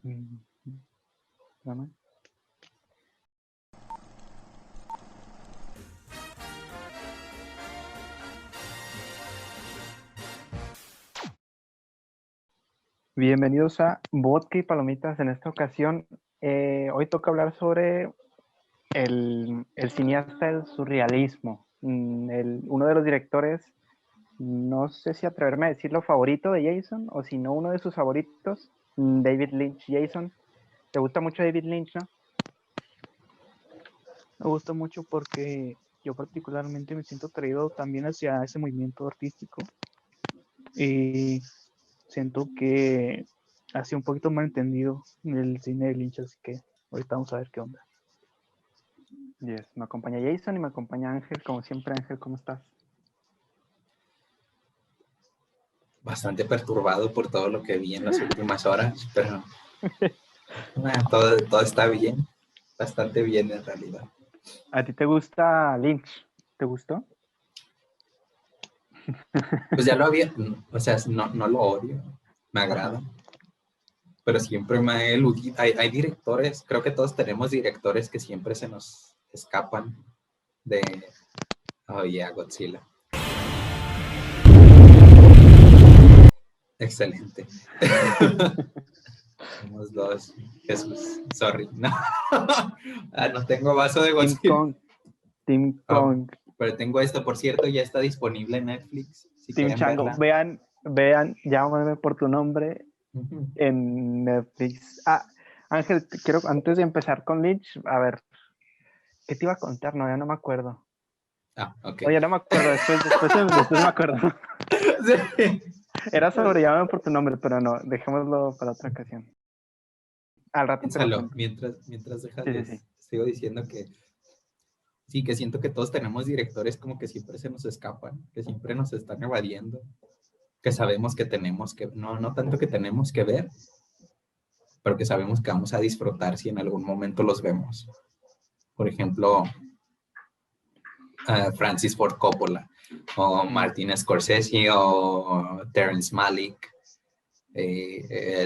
Mm, espérame. Bienvenidos a Vodka y Palomitas. En esta ocasión, hoy toca hablar sobre el cineasta del surrealismo. Uno de los directores, no sé si atreverme a decirlo favorito de Jason, o si no uno de sus favoritos, David Lynch. Jason, ¿te gusta mucho David Lynch, no? Me gusta mucho porque yo particularmente me siento atraído también hacia ese movimiento artístico y siento que ha sido un poquito mal entendido el cine de Lynch, así que ahorita vamos a ver qué onda. Yes, me acompaña Jason y me acompaña Ángel. Como siempre, Ángel, ¿cómo estás? Bastante perturbado por todo lo que vi en las últimas horas, pero todo está bien, bastante bien en realidad. ¿A ti te gusta Lynch? ¿Te gustó? Pues ya lo había, o sea, no lo odio, me agrada, Ajá. pero siempre me ha eludido. Hay directores, creo que todos tenemos directores que siempre se nos escapan de, oh yeah, Godzilla. Excelente. Somos dos. Jesús, sorry. No, no tengo vaso de Team Godzilla. Kong. Team Kong. Pero tengo esto, por cierto, ya está disponible en Netflix. Si Team quieren Chango. verla. Vean, llámame por tu nombre en Netflix. Ángel, quiero, antes de empezar con Lynch, a ver, ¿qué te iba a contar? No, ya no me acuerdo. Ok. Oye, no me acuerdo, después me acuerdo. Sí. Era sobre llámame por tu nombre, pero no, dejémoslo para otra ocasión. Al rato te lo Piénsalo, cuento. mientras dejas, Sí. sigo diciendo que sí, que siento que todos tenemos directores como que siempre se nos escapan, que siempre nos están evadiendo, que sabemos que tenemos que, no tanto que tenemos que ver, pero que sabemos que vamos a disfrutar si en algún momento los vemos. Por ejemplo, Francis Ford Coppola, o Martin Scorsese, o Terrence Malick,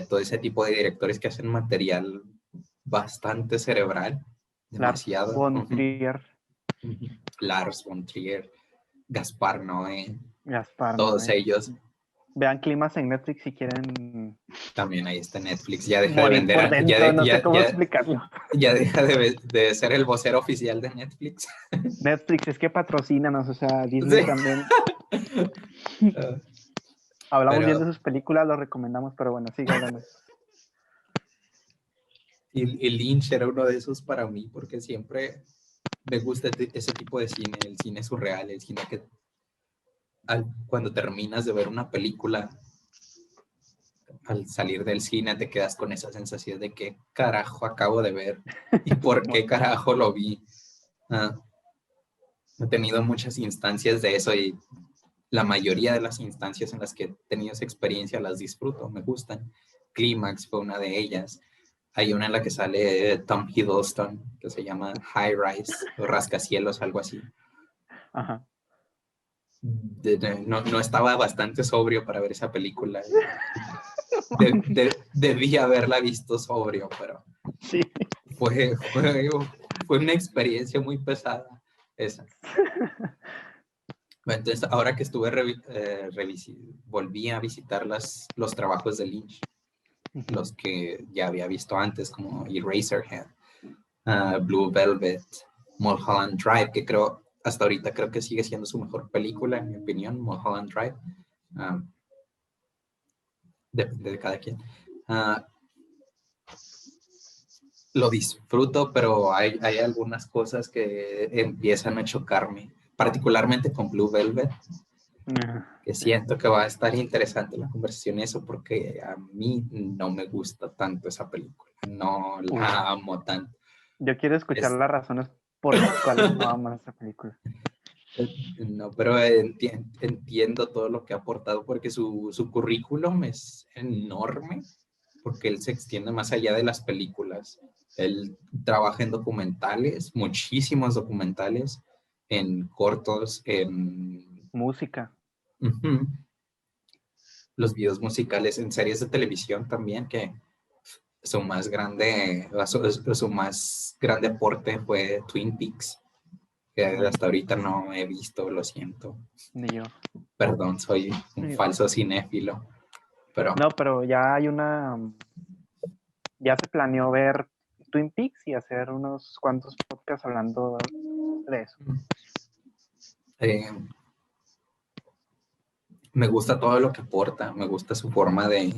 todo ese tipo de directores que hacen material bastante cerebral, Lars demasiado. von Trier. Lars von Trier, Gaspar Noé, Gaspar todos Noé. ellos. Vean Climas en Netflix si quieren También ahí está Netflix, ya deja de morir por vender, dentro, no sé cómo explicarlo. ya deja de ser el vocero oficial de Netflix. Netflix, es que patrocínanos, o sea, Disney Sí. también. Hablamos bien de sus películas, lo recomendamos, pero bueno, sigue hablando. Y Lynch era uno de esos para mí, porque siempre me gusta ese tipo de cine, el cine surreal, el cine que cuando terminas de ver una película, al salir del cine te quedas con esa sensación de qué carajo acabo de ver y por qué carajo lo vi. He tenido muchas instancias de eso y la mayoría de las instancias en las que he tenido esa experiencia las disfruto, me gustan. Clímax fue una de ellas. Hay una en la que sale Tom Hiddleston, que se llama High Rise, o Rascacielos, algo así. Ajá. No estaba bastante sobrio para ver esa película. Debí haberla visto sobrio, pero sí. fue una experiencia muy pesada esa. Entonces, ahora que estuve volví a visitar los trabajos de Lynch, los que ya había visto antes, como Eraserhead, Blue Velvet, Mulholland Drive, que hasta ahorita creo que sigue siendo su mejor película, en mi opinión, Mulholland Drive, de cada quien. Lo disfruto, pero hay algunas cosas que empiezan a chocarme, particularmente con Blue Velvet, que siento que va a estar interesante la conversación eso, porque a mí no me gusta tanto esa película, no la amo tanto. Yo quiero escuchar las razones por las cuales no amas esa película. No, pero entiendo todo lo que ha aportado, porque su currículum es enorme, porque él se extiende más allá de las películas. Él trabaja en documentales, muchísimos documentales, en cortos, en música. Los videos musicales, en series de televisión también, que su más grande aporte fue Twin Peaks, que hasta ahorita no he visto, lo siento. Ni yo. Perdón, soy un falso cinéfilo. Pero no, pero ya hay ya se planeó ver Twin Peaks y hacer unos cuantos podcasts hablando de eso. Me gusta todo lo que aporta, me gusta su forma de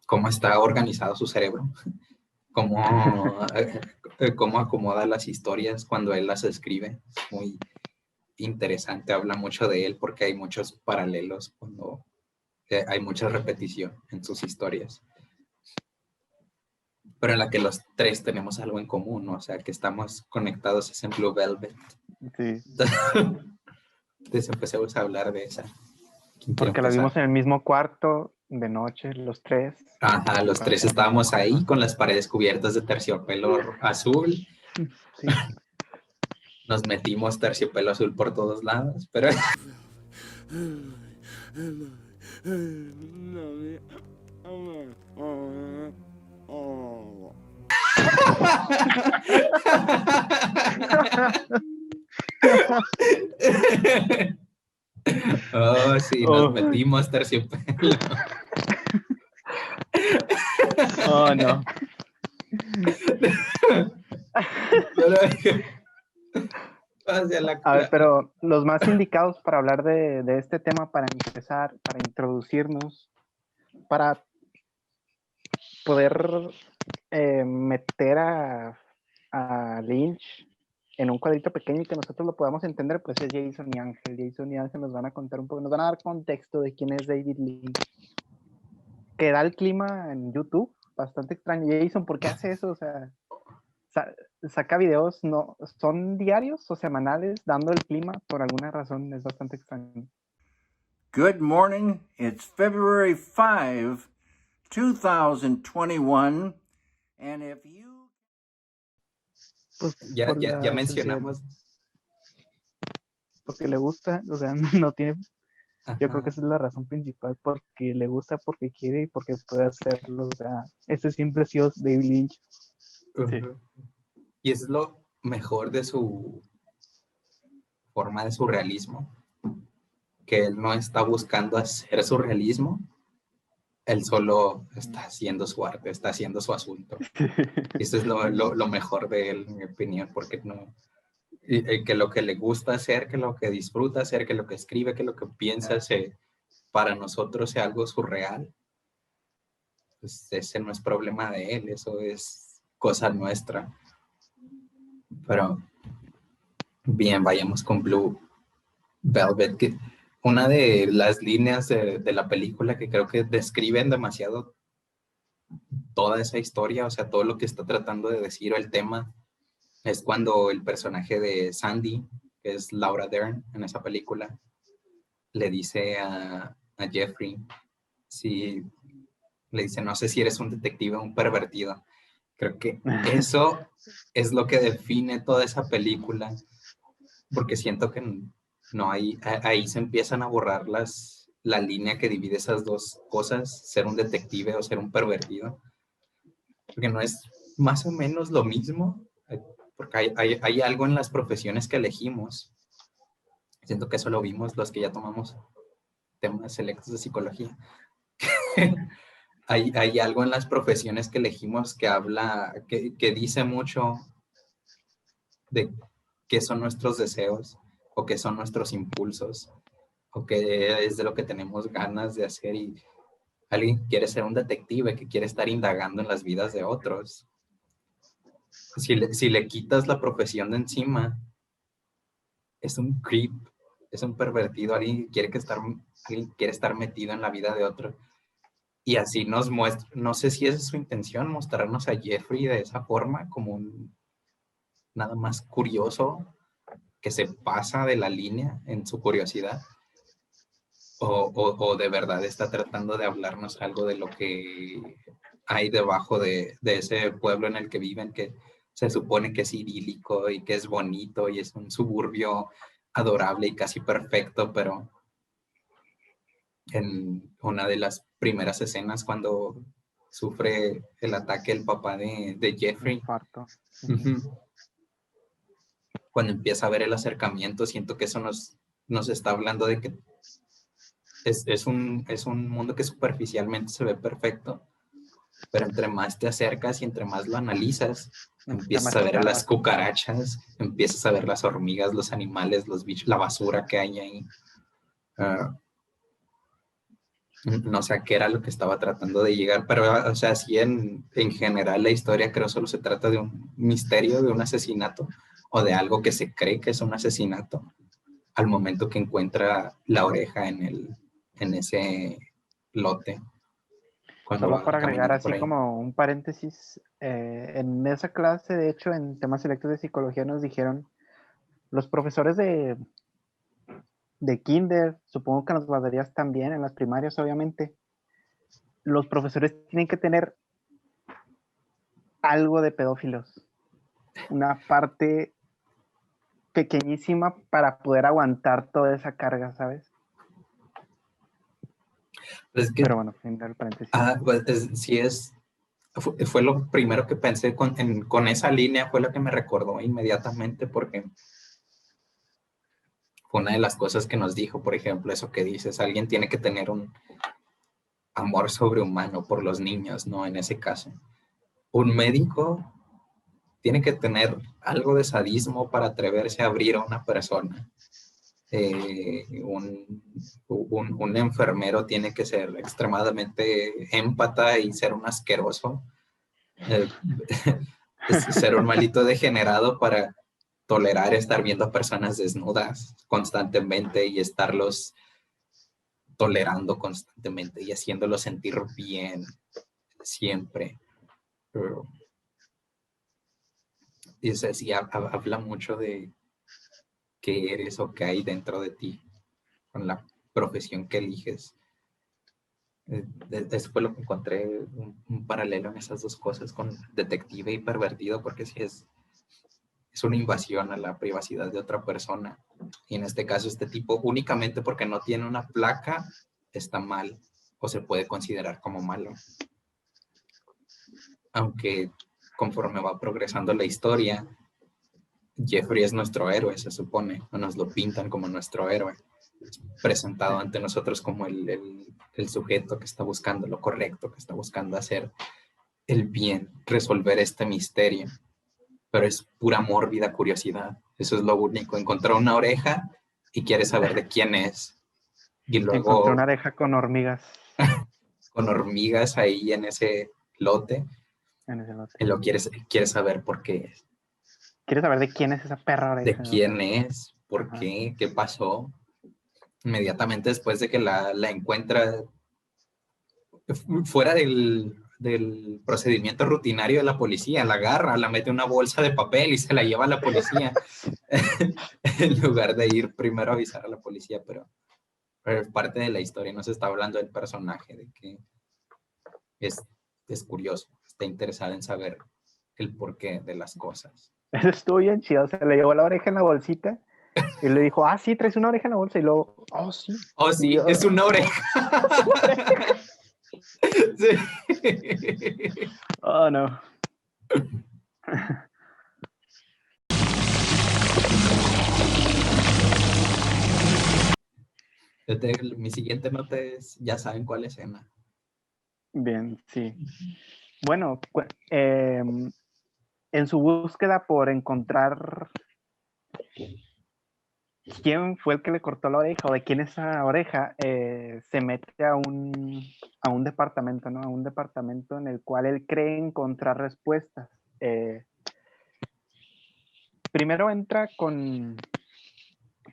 cómo está organizado su cerebro, cómo acomoda las historias cuando él las escribe. Muy interesante, habla mucho de él porque hay muchos paralelos cuando hay mucha repetición en sus historias, pero en la que los tres tenemos algo en común, ¿no? O sea, que estamos conectados es en Blue Velvet. Sí. Entonces empecemos a hablar de esa. Porque la vimos en el mismo cuarto de noche, los tres. Ajá, los tres estábamos ahí con las paredes cubiertas de terciopelo azul. Sí. Nos metimos terciopelo azul por todos lados, pero... Oh, sí, nos metimos terciopelo. Oh, no. A ver, pero los más indicados para hablar de este tema, para empezar, para introducirnos, para poder meter a Lynch en un cuadrito pequeño y que nosotros lo podamos entender, pues es Jason y Ángel. Jason y Ángel nos van a contar un poco, nos van a dar contexto de quién es David Lynch. Que da el clima en YouTube, bastante extraño. Jason, ¿por qué hace eso? O sea, saca videos, no, son diarios o semanales dando el clima por alguna razón, es bastante extraño. Good morning. It's February 5, 2021, and if you... Pues ya mencionamos. Porque le gusta, o sea, no tiene... Ajá. Yo creo que esa es la razón principal, porque le gusta, porque quiere y porque puede hacerlo. O sea, ese siempre ha sido David Lynch. Sí. Y es lo mejor de su forma de surrealismo, que él no está buscando hacer surrealismo, él solo está haciendo su arte, está haciendo su asunto. Eso es lo mejor de él, en mi opinión, porque no... que lo que le gusta hacer, que lo que disfruta hacer, que lo que escribe, que lo que piensa para nosotros sea algo surreal, pues ese no es problema de él, eso es cosa nuestra. Pero bien, vayamos con Blue Velvet, que una de las líneas de la película que creo que describen demasiado toda esa historia, o sea, todo lo que está tratando de decir o el tema, es cuando el personaje de Sandy, que es Laura Dern en esa película, le dice a Jeffrey, le dice, no sé si eres un detective o un pervertido. Creo que eso es lo que define toda esa película, porque siento que no ahí se empiezan a borrar la línea que divide esas dos cosas, ser un detective o ser un pervertido, porque no es más o menos lo mismo, porque hay algo en las profesiones que elegimos. Siento que eso lo vimos los que ya tomamos temas selectos de psicología. Hay algo en las profesiones que elegimos que habla, que dice mucho de qué son nuestros deseos o qué son nuestros impulsos o qué es de lo que tenemos ganas de hacer. Y alguien quiere ser un detective que quiere estar indagando en las vidas de otros. Si le quitas la profesión de encima, es un creep, es un pervertido, alguien quiere estar metido en la vida de otro. Y así nos muestra, no sé si esa es su intención, mostrarnos a Jeffrey de esa forma, como nada más curioso, que se pasa de la línea en su curiosidad, o de verdad está tratando de hablarnos algo de lo que hay debajo de ese pueblo en el que viven, que se supone que es idílico y que es bonito y es un suburbio adorable y casi perfecto, pero en una de las primeras escenas cuando sufre el ataque el papá de Jeffrey. Infarto. Ujú. Cuando empieza a ver el acercamiento, siento que eso nos está hablando de que es un mundo que superficialmente se ve perfecto, pero entre más te acercas y entre más lo analizas, empiezas a ver las cucarachas, empiezas a ver las hormigas, los animales, los bichos, la basura que hay ahí. No sé a qué era lo que estaba tratando de llegar, pero, o sea, sí, en general la historia creo solo se trata de un misterio, de un asesinato, o de algo que se cree que es un asesinato, al momento que encuentra la oreja en ese lote. Solo para agregar así por ahí. como un paréntesis, en esa clase, de hecho, en temas selectos de psicología nos dijeron, los profesores de kinder, supongo que en las guarderías también, en las primarias obviamente, los profesores tienen que tener algo de pedófilos, una parte pequeñísima para poder aguantar toda esa carga, ¿sabes? Es que, pero bueno, fin del paréntesis. pues, fue lo primero que pensé con esa línea, fue lo que me recordó inmediatamente, porque fue una de las cosas que nos dijo, por ejemplo, eso que dices, alguien tiene que tener un amor sobrehumano por los niños, ¿no? En ese caso. Un médico tiene que tener algo de sadismo para atreverse a abrir a una persona. Un enfermero tiene que ser extremadamente empata y ser un asqueroso. Ser un malito degenerado para tolerar estar viendo a personas desnudas constantemente y estarlos tolerando constantemente y haciéndolos sentir bien siempre. Y o sea, sí, habla mucho de qué eres o qué hay dentro de ti con la profesión que eliges. Eso fue lo que encontré, un paralelo en esas dos cosas con detective y pervertido, porque sí es una invasión a la privacidad de otra persona. Y en este caso, este tipo, únicamente porque no tiene una placa, está mal o se puede considerar como malo. Aunque conforme va progresando la historia, Jeffrey es nuestro héroe, se supone, o nos lo pintan como nuestro héroe, presentado ante nosotros como el sujeto que está buscando lo correcto, que está buscando hacer el bien, resolver este misterio. Pero es pura mórbida curiosidad. Eso es lo único. Encontró una oreja y quiere saber de quién es. Y luego encontré una oreja con hormigas. Con hormigas ahí en ese lote. En ese lote. Y lo quiere saber por qué es. ¿Quieres saber de quién es esa perra oreja? ¿De quién es? ¿Por qué? ¿Qué pasó? Inmediatamente después de que la encuentra fuera del procedimiento rutinario de la policía, la agarra, la mete en una bolsa de papel y se la lleva a la policía en lugar de ir primero a avisar a la policía, pero es parte de la historia, no se está hablando del personaje, de que es curioso, está interesado en saber el porqué de las cosas. Eso estuvo bien chido, o sea, le llevó la oreja en la bolsita y le dijo, sí, traes una oreja en la bolsa, y luego, sí. Oh, sí, Dios. es una oreja. Sí. Oh, no. Mi siguiente nota es, ya saben cuál escena. Bien, sí. Bueno, en su búsqueda por encontrar quién fue el que le cortó la oreja o de quién es esa oreja, se mete a un departamento, ¿no? A un departamento en el cual él cree encontrar respuestas. Primero entra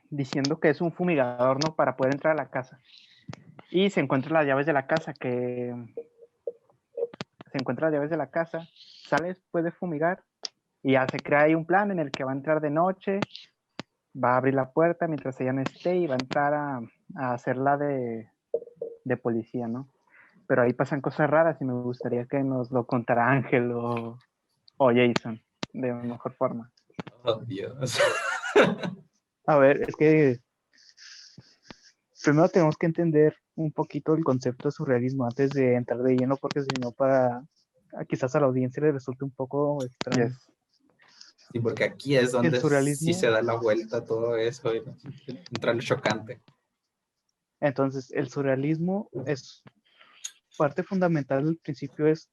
diciendo que es un fumigador, ¿no? Para poder entrar a la casa. Y se encuentra las llaves de la casa, sale después de fumigar y ya se crea ahí un plan en el que va a entrar de noche, va a abrir la puerta mientras ella no esté y va a entrar a hacerla de policía, ¿no? Pero ahí pasan cosas raras y me gustaría que nos lo contara Ángel o Jason de mejor forma. Oh, Dios. A ver, es que primero tenemos que entender un poquito el concepto de surrealismo antes de entrar de lleno, porque si no, quizás a la audiencia le resulte un poco extraño. Yes. Sí, porque aquí es donde sí surrealismo- se da la vuelta todo eso, y entra lo chocante. Entonces, el surrealismo es parte fundamental del principio, es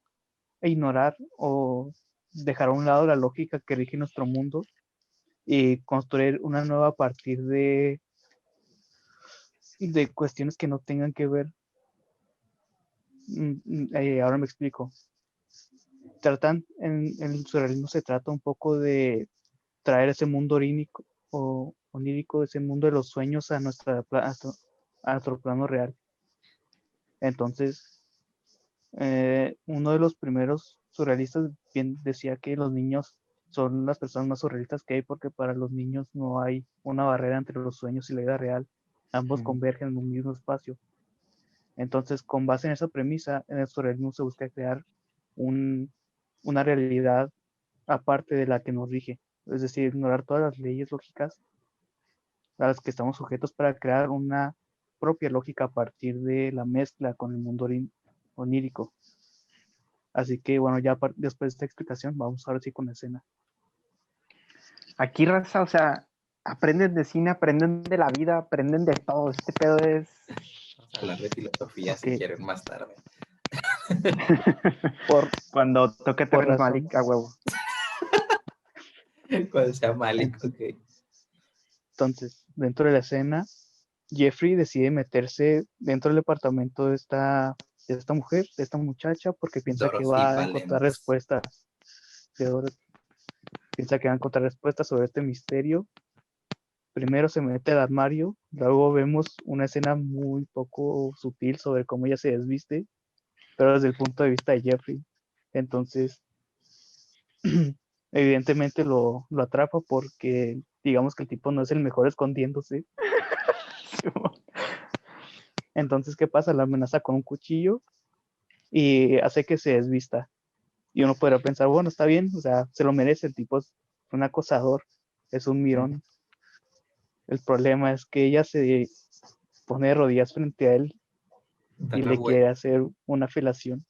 ignorar o dejar a un lado la lógica que rige nuestro mundo y construir una nueva a partir de cuestiones que no tengan que ver. Ahora me explico. En el surrealismo se trata un poco de traer ese mundo onírico, ese mundo de los sueños a nuestro plano real. Entonces, uno de los primeros surrealistas bien decía que los niños son las personas más surrealistas que hay, porque para los niños no hay una barrera entre los sueños y la vida real. Ambos convergen en un mismo espacio. Entonces, con base en esa premisa, en el surrealismo se busca crear una realidad aparte de la que nos rige. Es decir, ignorar todas las leyes lógicas a las que estamos sujetos para crear una propia lógica a partir de la mezcla con el mundo onírico. Así que bueno, ya después de esta explicación, vamos ahora sí con la escena. Aquí, raza, o sea, aprenden de cine, aprenden de la vida, aprenden de todo. Este pedo es... Vamos a hablar de filosofía si Ok. quieren más tarde. Cuando toque por Terrence razón. Malick a huevo. Cuando sea Malik, ok. Entonces, dentro de la escena, Jeffrey decide meterse dentro del departamento de esta mujer, de esta muchacha, porque piensa que Dorothy va a Valens. encontrar respuestas. Piensa que va a encontrar respuestas sobre este misterio. Primero se mete al armario, luego vemos una escena muy poco sutil sobre cómo ella se desviste, pero desde el punto de vista de Jeffrey. Entonces, evidentemente lo atrapa porque digamos que el tipo no es el mejor escondiéndose. Entonces, ¿qué pasa? La amenaza con un cuchillo y hace que se desvista. Y uno podrá pensar, bueno, está bien, o sea, se lo merece, el tipo es un acosador, es un mirón. El problema es que ella se pone de rodillas frente a él y le quiere hacer una felación.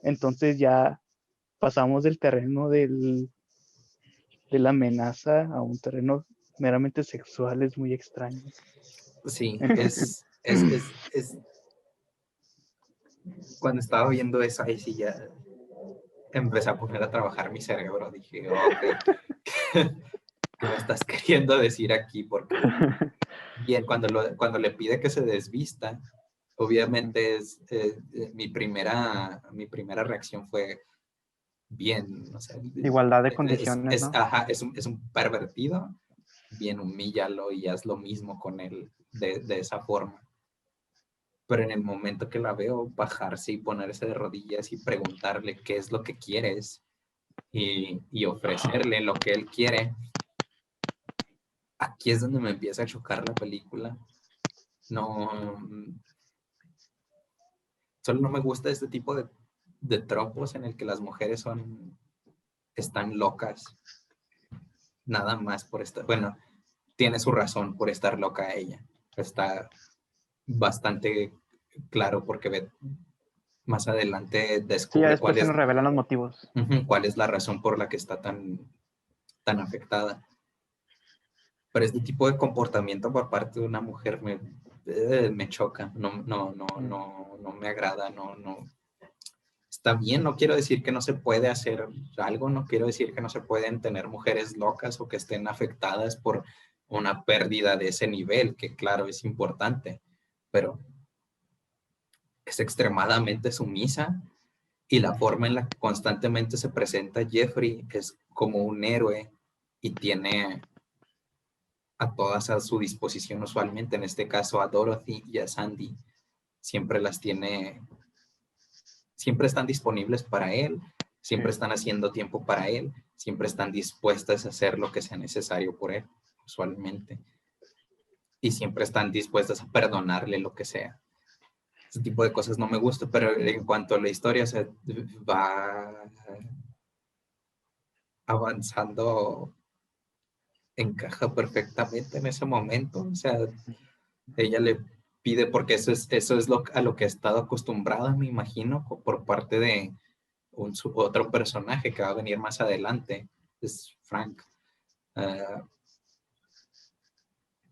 Entonces ya pasamos del terreno de la amenaza a un terreno meramente sexual, es muy extraño. Sí, es cuando estaba viendo eso, ahí sí ya empecé a poner a trabajar mi cerebro. Dije, ok, ¿qué me estás queriendo decir aquí? Porque bien, cuando le pide que se desvista, obviamente mi primera reacción fue bien, o sea, Igualdad de condiciones, ¿no? ajá, es un pervertido, bien, humíllalo y haz lo mismo con él de esa forma. Pero en el momento que la veo bajarse y ponerse de rodillas y preguntarle qué es lo que quieres y ofrecerle lo que él quiere, aquí es donde me empieza a chocar la película. No, solo no me gusta este tipo de tropos en el que las mujeres están locas, nada más por estar, bueno, tiene su razón por estar loca ella, está bastante claro porque más adelante Sí, ya descubre después se nos revelan los motivos. cuál es la razón por la que está tan afectada. Pero este tipo de comportamiento por parte de una mujer me choca, no me agrada, no. Está bien, no quiero decir que no se puede hacer algo, no quiero decir que no se pueden tener mujeres locas o que estén afectadas por una pérdida de ese nivel, que claro, es importante, pero es extremadamente sumisa y la forma en la que constantemente se presenta Jeffrey es como un héroe y tiene a todas a su disposición usualmente, en este caso a Dorothy y a Sandy, siempre están disponibles para él, siempre están haciendo tiempo para él, siempre están dispuestas a hacer lo que sea necesario por él, usualmente, y siempre están dispuestas a perdonarle lo que sea. Ese tipo de cosas no me gusta, pero en cuanto a la historia, o sea, va avanzando, encaja perfectamente en ese momento. O sea, ella le pide, porque eso es a lo que ha estado acostumbrada, me imagino, por parte de otro personaje que va a venir más adelante, es Frank.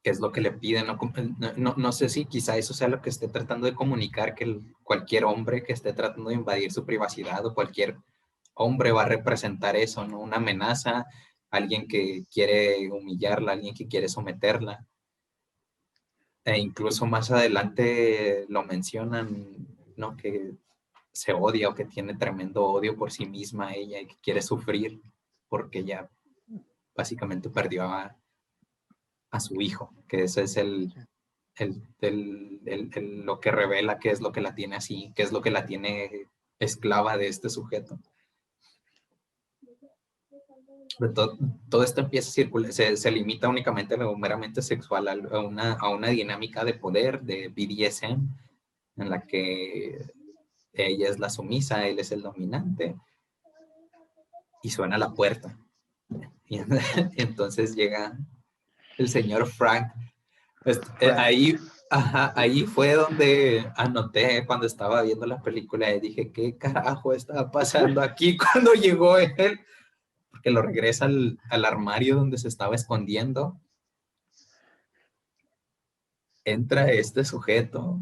¿Qué es lo que le piden? No sé si quizá eso sea lo que esté tratando de comunicar, que cualquier hombre que esté tratando de invadir su privacidad o cualquier hombre va a representar eso, ¿no? Una amenaza, alguien que quiere humillarla, alguien que quiere someterla. E incluso más adelante lo mencionan, ¿no? Que se odia o que tiene tremendo odio por sí misma ella y que quiere sufrir porque ya básicamente perdió a su hijo, que ese es lo que revela qué es lo que la tiene así, qué es lo que la tiene esclava de este sujeto. Todo esto empieza a circular, se limita únicamente a lo meramente sexual, a una dinámica de poder, de BDSM, en la que ella es la sumisa, él es el dominante, y suena la puerta. Y entonces llega el señor Frank. Ahí fue donde anoté cuando estaba viendo la película y dije, ¿qué carajo estaba pasando aquí cuando llegó él? Porque lo regresa al armario donde se estaba escondiendo. Entra este sujeto,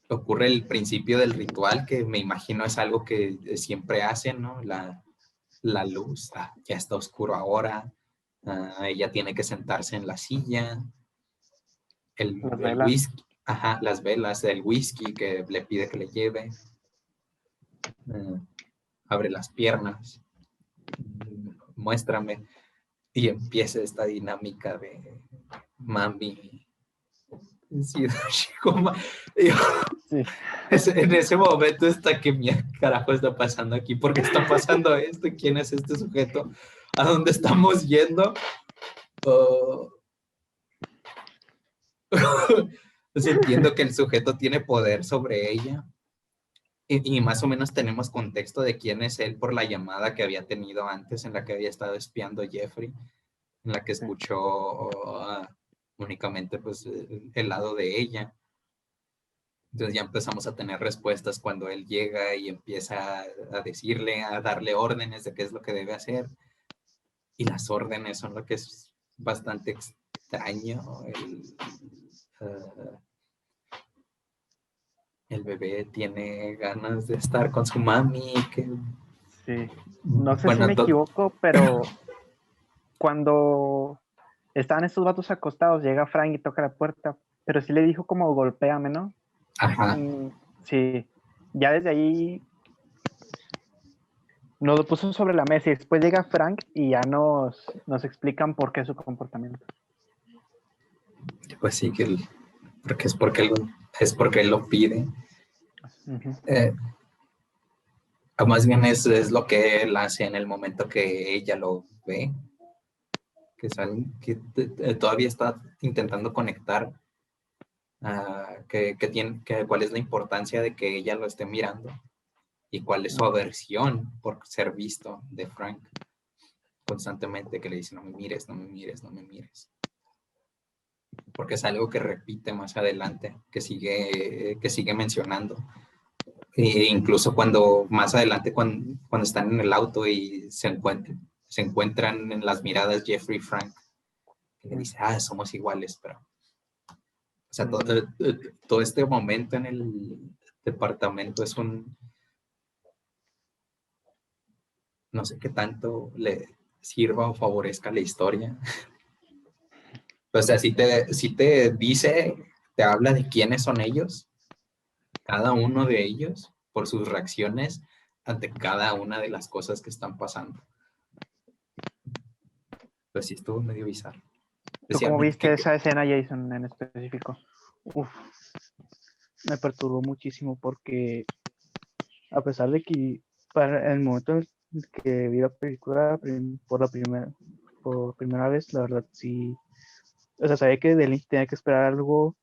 ocurre el principio del ritual, que me imagino es algo que siempre hacen, ¿no? La luz, ya está oscuro ahora, ella tiene que sentarse en la silla, el whisky, las velas, el whisky que le pide que le lleve, abre las piernas, muéstrame, y empieza esta dinámica de mami. Sí, en ese momento está que mi carajo está pasando aquí, ¿por qué está pasando esto? ¿Quién es este sujeto? ¿A dónde estamos yendo? Pues entiendo que el sujeto tiene poder sobre ella y más o menos tenemos contexto de quién es él por la llamada que había tenido antes en la que había estado espiando a Jeffrey, en la que escuchó únicamente pues el lado de ella. Entonces ya empezamos a tener respuestas cuando él llega y empieza a decirle, a darle órdenes de qué es lo que debe hacer. Y las órdenes son lo que es bastante extraño. El bebé tiene ganas de estar con su mami. Sí. No sé si me equivoco, pero cuando estaban estos vatos acostados, llega Frank y toca la puerta, pero sí le dijo como golpéame, ¿no? Ajá. Sí, ya desde ahí nos lo puso sobre la mesa y después llega Frank y ya nos explican por qué su comportamiento. Pues sí, porque él lo pide. Uh-huh. Más bien es lo que él hace en el momento que ella lo ve, que todavía está intentando conectar cuál es la importancia de que ella lo esté mirando y cuál es su aversión por ser visto de Frank constantemente, que le dice no me mires, no me mires, no me mires, porque es algo que repite más adelante, que sigue mencionando. E incluso cuando más adelante cuando están en el auto y se encuentran en las miradas Jeffrey y Frank, que le dice somos iguales, pero o sea, todo este momento en el departamento es no sé qué tanto le sirva o favorezca la historia. O sea, si te dice, te habla de quiénes son ellos, cada uno de ellos, por sus reacciones ante cada una de las cosas que están pasando. Pues sí, estuvo medio bizarro. ¿Tú cómo viste esa escena, Jason, en específico? Me perturbó muchísimo porque a pesar de que para el momento en que vi la película por primera vez, la verdad sí, o sea, sabía que de Lynch tenía que esperar algo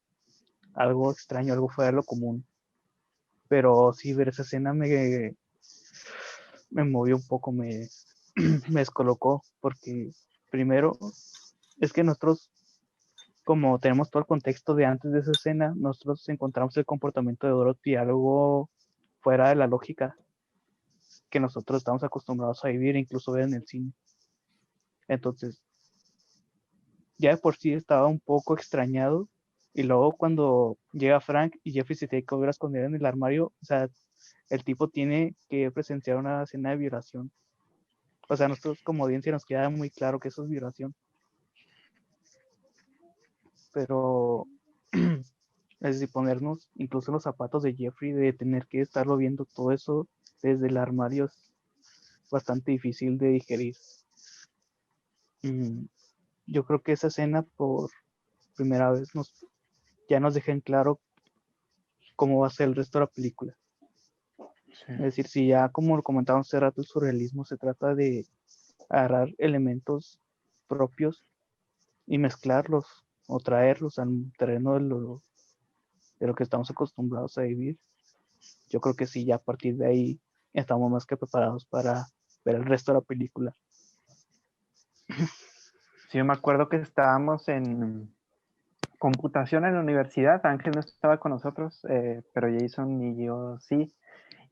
extraño, algo fuera de lo común, pero sí ver esa escena me movió un poco, me descolocó, porque primero es que nosotros como tenemos todo el contexto de antes de esa escena, nosotros encontramos el comportamiento de Dorothy algo fuera de la lógica que nosotros estamos acostumbrados a vivir, incluso ver en el cine. Entonces, ya de por sí estaba un poco extrañado, y luego cuando llega Frank y Jeffrey se tiene que volver a esconder en el armario, o sea, el tipo tiene que presenciar una escena de violación. O sea, nosotros como audiencia nos queda muy claro que eso es violación. Pero es decir, ponernos incluso en los zapatos de Jeffrey, de tener que estarlo viendo todo eso desde el armario, es bastante difícil de digerir. Yo creo que esa escena por primera vez ya nos deja en claro cómo va a ser el resto de la película. Sí. Es decir, si ya como lo comentábamos hace rato, el surrealismo se trata de agarrar elementos propios y mezclarlos o traerlos al terreno de lo que estamos acostumbrados a vivir. Yo creo que sí, ya a partir de ahí estamos más que preparados para ver el resto de la película. Sí, yo me acuerdo que estábamos en computación en la universidad. Ángel no estaba con nosotros, pero Jason y yo sí.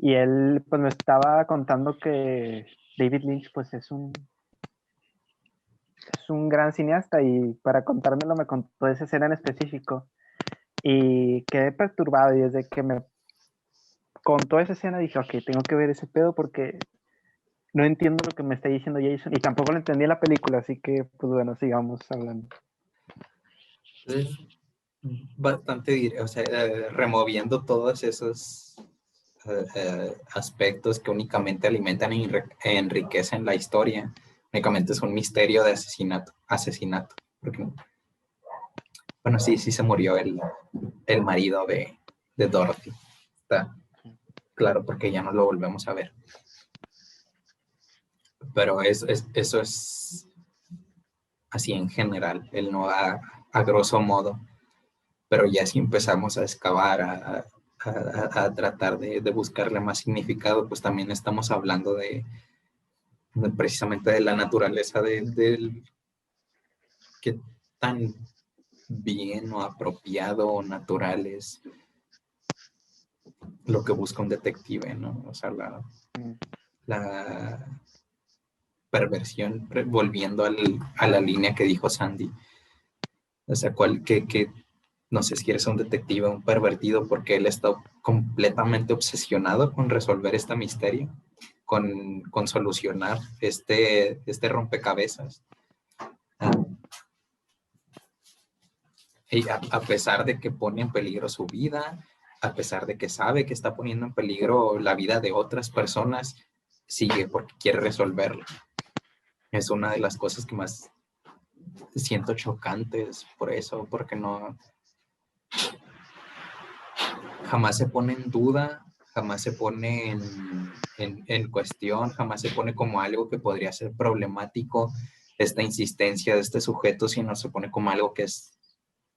Y él pues me estaba contando que David Lynch pues es un gran cineasta, y para contármelo me contó esa escena en específico y quedé perturbado, y desde que me contó esa escena dije, ok, tengo que ver ese pedo porque no entiendo lo que me está diciendo Jason y tampoco lo entendí en la película, así que pues bueno, sigamos hablando. Es bastante, o sea, removiendo todos esos aspectos que únicamente alimentan y enriquecen la historia. Únicamente es un misterio de asesinato. Porque, bueno, sí se murió el marido de Dorothy. Está claro, porque ya no lo volvemos a ver. Pero eso es así en general, el no a grosso modo. Pero ya si empezamos a excavar, a tratar de buscarle más significado, pues también estamos hablando precisamente de la naturaleza del qué tan bien o apropiado o natural es lo que busca un detective, ¿no? O sea, la perversión, volviendo a la línea que dijo Sandy. O sea, no sé si eres un detective o un pervertido, porque él está completamente obsesionado con resolver este misterio, con solucionar este rompecabezas. Y a pesar de que pone en peligro su vida, a pesar de que sabe que está poniendo en peligro la vida de otras personas, sigue porque quiere resolverlo. Es una de las cosas que más siento chocantes por eso, porque jamás se pone en duda, jamás se pone en cuestión, jamás se pone como algo que podría ser problemático esta insistencia de este sujeto, sino se pone como algo que es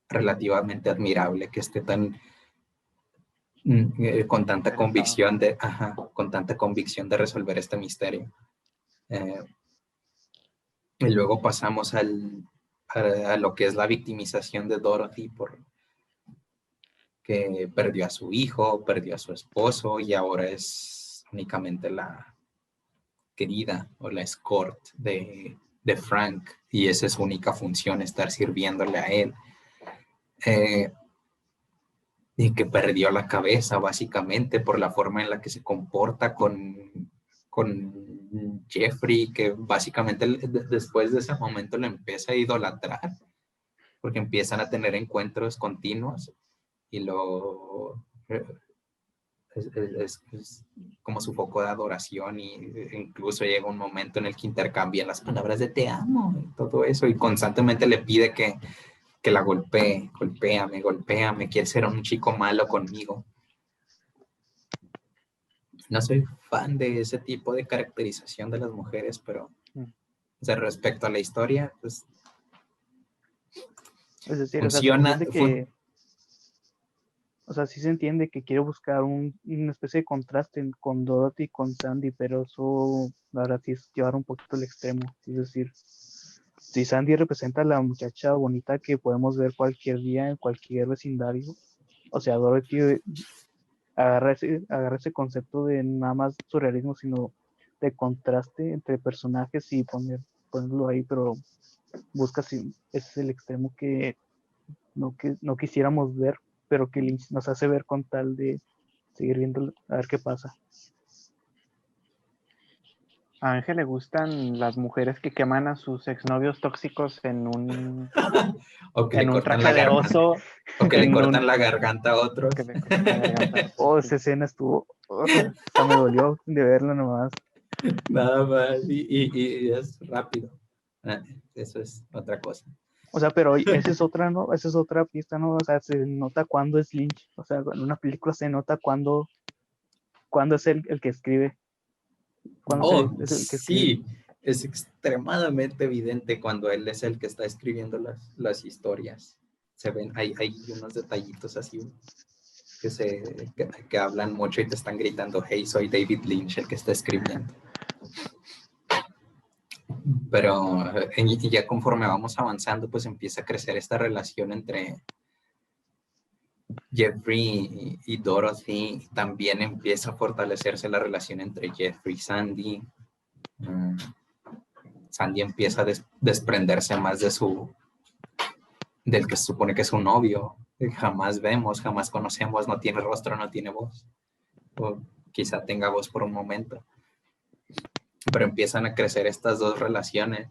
relativamente admirable, que esté con tanta convicción con tanta convicción de resolver este misterio. Y luego pasamos a lo que es la victimización de Dorothy, que perdió a su hijo, perdió a su esposo y ahora es únicamente la querida o la escort de Frank, y esa es su única función, estar sirviéndole a él. Y que perdió la cabeza básicamente por la forma en la que se comporta con Jeffrey, que básicamente después de ese momento le empieza a idolatrar, porque empiezan a tener encuentros continuos y es como su foco de adoración, y incluso llega un momento en el que intercambian las palabras de te amo y todo eso, y constantemente le pide que la golpéame, quiere ser un chico malo conmigo. No soy fan de ese tipo de caracterización de las mujeres, pero o sea, respecto a la historia, pues Es decir, funciona. Sí se entiende que quiere buscar una especie de contraste con Dorothy y con Sandy, pero eso, la verdad, sí es llevar un poquito al extremo. Es decir, si Sandy representa a la muchacha bonita que podemos ver cualquier día en cualquier vecindario, o sea, Dorothy agarra ese concepto de nada más surrealismo, sino de contraste entre personajes y ponerlo ahí, pero busca si ese es el extremo que no quisiéramos ver, pero que Lynch nos hace ver con tal de seguir viendo a ver qué pasa. A Ángel le gustan las mujeres que queman a sus exnovios tóxicos O que le en un cortan traje la de garganta. oso. O que le en cortan un- la garganta a otros. que le cortan la garganta. Oh, esa escena estuvo, hasta me dolió de verla nomás. Nada más. Y es rápido. Eso es otra cosa. O sea, pero esa es otra, ¿no? Esa es otra pista, ¿no? O sea, se nota cuándo es Lynch. O sea, en una película se nota cuándo es el que escribe. Oh, Es el que escribe. sí. Es extremadamente evidente cuando él es el que está escribiendo las historias. Se ven, hay unos detallitos así que hablan mucho y te están gritando, hey, soy David Lynch, el que está escribiendo. Pero ya conforme vamos avanzando, pues empieza a crecer esta relación entre Jeffrey y Dorothy. También empieza a fortalecerse la relación entre Jeffrey y Sandy. Sandy empieza a desprenderse más del que se supone que es su novio. Jamás vemos, jamás conocemos, no tiene rostro, no tiene voz. O quizá tenga voz por un momento. Pero empiezan a crecer estas dos relaciones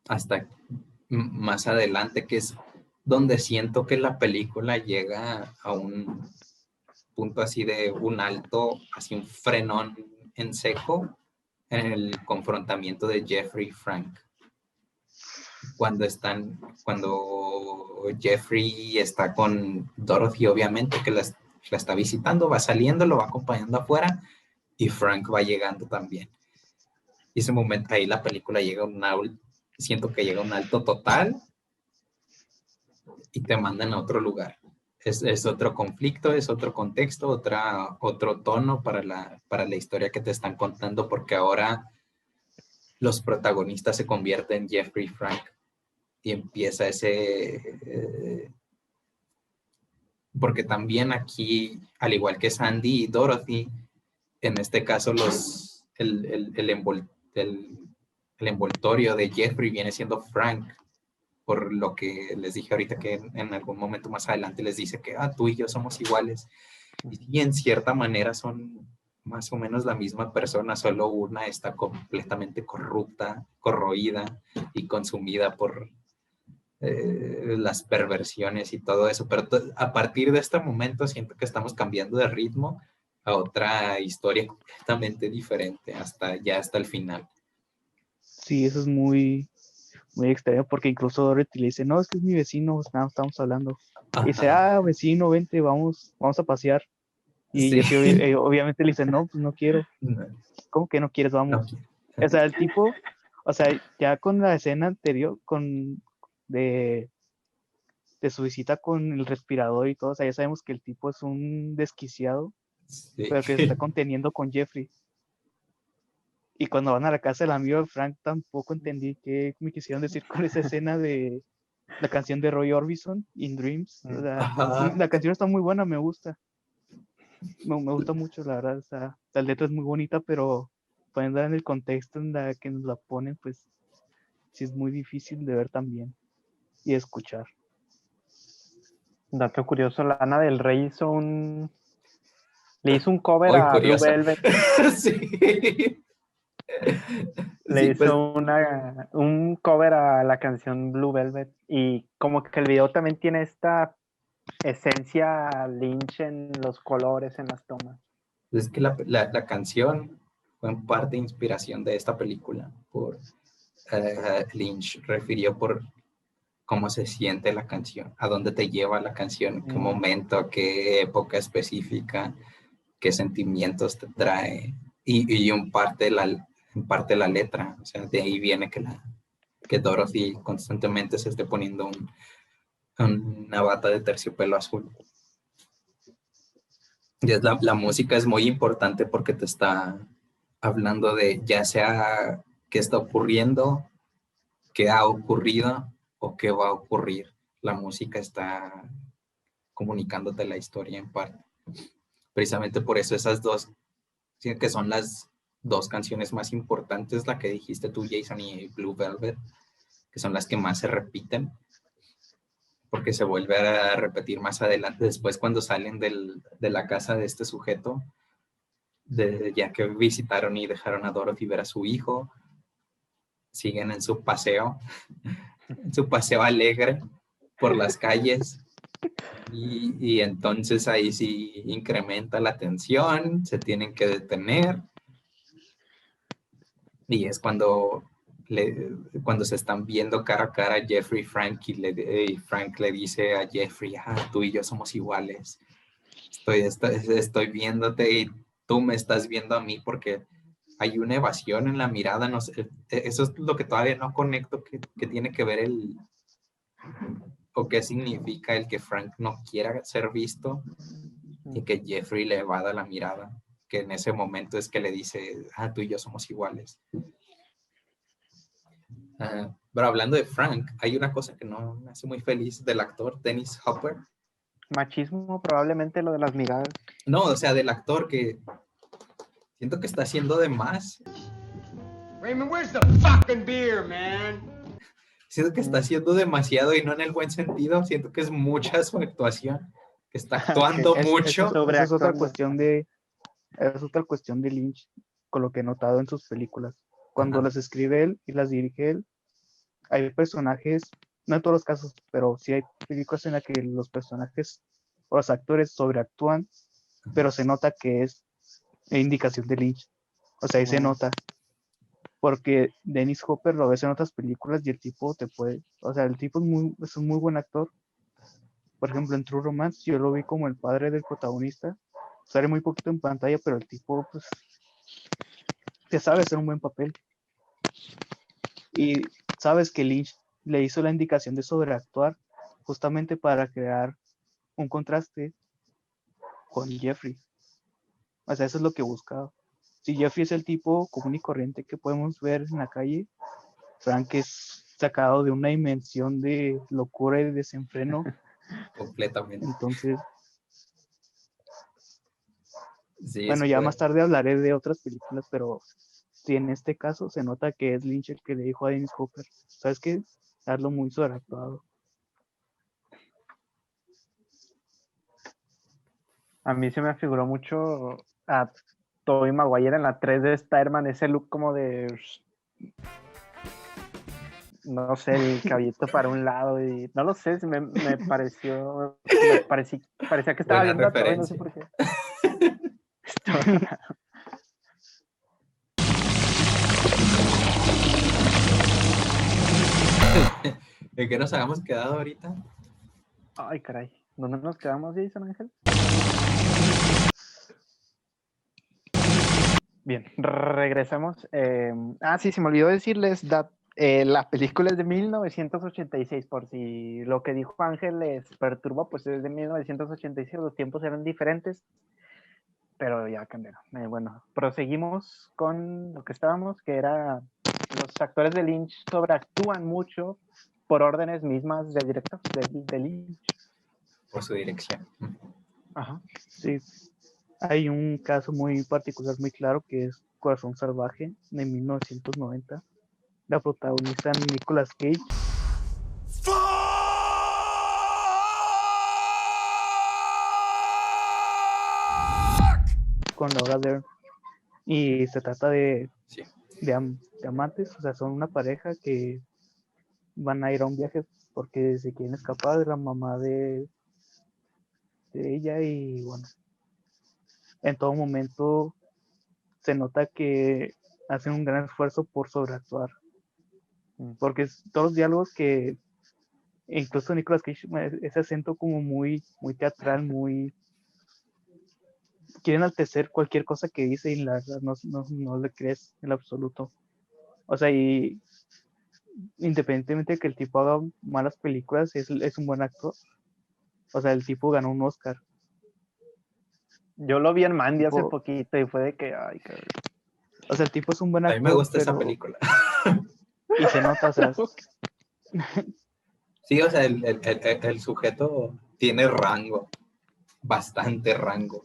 hasta más adelante, que es donde siento que la película llega a un punto así de un alto, así un frenón en seco en el confrontamiento de Jeffrey y Frank. Cuando Jeffrey está con Dorothy, obviamente, que la está visitando, va saliendo, lo va acompañando afuera, y Frank va llegando también. Y ese momento ahí la película siento que llega a un alto total y te mandan a otro lugar. Es otro conflicto, es otro contexto, otro tono para la historia que te están contando, porque ahora los protagonistas se convierten en Jeffrey y Frank y empieza porque también aquí, al igual que Sandy y Dorothy, en este caso el envoltorio de Jeffrey viene siendo Frank, por lo que les dije ahorita, que en algún momento más adelante les dice que tú y yo somos iguales, y en cierta manera son más o menos la misma persona, solo una está completamente corrupta, corroída y consumida por las perversiones y todo eso, pero a partir de este momento siento que estamos cambiando de ritmo a otra historia completamente diferente, hasta el final. Sí, eso es muy, muy extraño, porque incluso Dorothy le dice, no, es que es mi vecino, pues, nada, estamos hablando. Ajá. Y dice, vecino, vente, vamos a pasear. Y Sí. Jeffrey obviamente le dice, no, pues no quiero. No. ¿Cómo que no quieres? Vamos. No. O sea, el tipo, o sea, ya con la escena anterior, de su visita con el respirador y todo, o sea, ya sabemos que el tipo es un desquiciado, Sí. pero que se está conteniendo con Jeffrey. Y cuando van a la casa del amigo de Frank, tampoco entendí qué me quisieron decir con esa escena de la canción de Roy Orbison, In Dreams. O sea, la canción está muy buena, me gusta. Me gusta mucho, la verdad. O sea, la letra es muy bonita, pero poniéndola en el contexto en la que nos la ponen, pues sí es muy difícil de ver también y escuchar. Dato curioso, Lana del Rey le hizo un cover a Blue Velvet. Sí. Le hizo un cover a la canción Blue Velvet, y como que el video también tiene esta esencia Lynch en los colores, en las tomas. Es que la canción fue en parte inspiración de esta película. Lynch refirió por cómo se siente la canción, a dónde te lleva la canción, qué momento, qué época específica, qué sentimientos te trae, y en parte la letra. O sea, de ahí viene que Dorothy constantemente se esté poniendo una bata de terciopelo azul. Y la música es muy importante porque te está hablando de, ya sea qué está ocurriendo, qué ha ocurrido o qué va a ocurrir. La música está comunicándote la historia en parte. Precisamente por eso esas dos, que son las dos canciones más importantes, la que dijiste tú, Jason, y Blue Velvet, que son las que más se repiten, porque se vuelve a repetir más adelante, después cuando salen de la casa de este sujeto, ya que visitaron y dejaron a Dorothy ver a su hijo, siguen en su paseo alegre por las calles, y entonces ahí sí incrementa la tensión, se tienen que detener, y es cuando se están viendo cara a cara Jeffrey y Frank, y Frank le dice a Jeffrey, tú y yo somos iguales, estoy viéndote y tú me estás viendo a mí, porque hay una evasión en la mirada, no sé, eso es lo que todavía no conecto, que tiene que ver o qué significa el que Frank no quiera ser visto y que Jeffrey le evada la mirada, que en ese momento es que le dice, tú y yo somos iguales. Pero hablando de Frank, hay una cosa que no me hace muy feliz del actor Dennis Hopper. Machismo, probablemente lo de las miradas. No, o sea, del actor, que siento que está haciendo de más. Raymond, where's the fucking beer, man? Siento que está haciendo demasiado, y no en el buen sentido. Siento que es mucha su actuación, que está actuando mucho. Esa es otra cuestión de Lynch, con lo que he notado en sus películas. Cuando las escribe él y las dirige él, hay personajes, no en todos los casos, pero sí hay películas en las que los personajes o los actores sobreactúan, pero se nota que es indicación de Lynch. O sea, ahí se nota. Porque Dennis Hopper lo ves en otras películas y el tipo el tipo es un muy buen actor. Por ejemplo, en True Romance yo lo vi como el padre del protagonista. Sale muy poquito en pantalla, pero el tipo, pues, te sabe hacer un buen papel. Y sabes que Lynch le hizo la indicación de sobreactuar justamente para crear un contraste con Jeffrey. O sea, eso es lo que buscaba. Si Jeffrey es el tipo común y corriente que podemos ver en la calle, Frank es sacado de una dimensión de locura y de desenfreno. Completamente. Entonces, sí, bueno, ya más tarde hablaré de otras películas, pero sí, en este caso se nota que es Lynch el que le dijo a Dennis Hopper, ¿sabes qué? Darlo muy sobreactuado. A mí se me figuró mucho a Tobey Maguire en la 3 de Spider-Man, ese look como de, no sé, el cabellito para un lado, y no lo sé, parecía que estaba buena viendo referencia. a Tobey, no sé por qué. ¿En qué nos habíamos quedado ahorita? Ay, caray, ¿dónde nos quedamos, Jason Ángel? Bien, regresamos. Sí, se me olvidó decirles, la película es de 1986, por si lo que dijo Ángel les perturba, pues es de 1986, los tiempos eran diferentes, pero ya cambiaron. Bueno, proseguimos con lo que estábamos, que era los actores de Lynch sobreactúan mucho por órdenes mismas del director de Lynch. Por su dirección. Ajá, sí. Hay un caso muy particular, muy claro, que es Corazón Salvaje, de 1990. La protagonizan Nicolas Cage. Con Laura Dern. Y se trata de amantes, o sea, son una pareja que van a ir a un viaje porque se quieren escapar de la mamá de ella, y bueno, en todo momento se nota que hacen un gran esfuerzo por sobreactuar, porque todos los diálogos que incluso Nicolas Cage, ese acento como muy teatral, muy quieren enaltecer cualquier cosa que dice, y la verdad no le crees en lo absoluto. O sea, y independientemente de que el tipo haga malas películas, es un buen actor. O sea, el tipo ganó un Oscar. Yo lo vi en Mandy hace poquito y fue de que, ay, cabrón. O sea, el tipo es un buen A actor. mí me gusta esa pero- película. Y se nota, o sea, Sí, o sea, el sujeto tiene rango, bastante rango.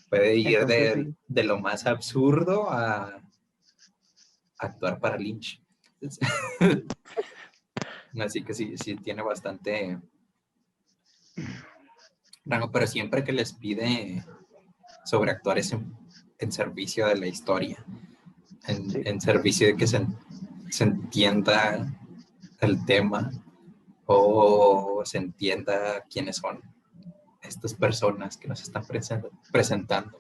Puede ir entonces sí. de lo más absurdo a actuar para Lynch. Así que sí, sí tiene bastante rango, pero siempre que les pide sobreactuar es en servicio de la historia, Sí. en servicio de que se entienda el tema o se entienda quiénes son estas personas que nos están presentando.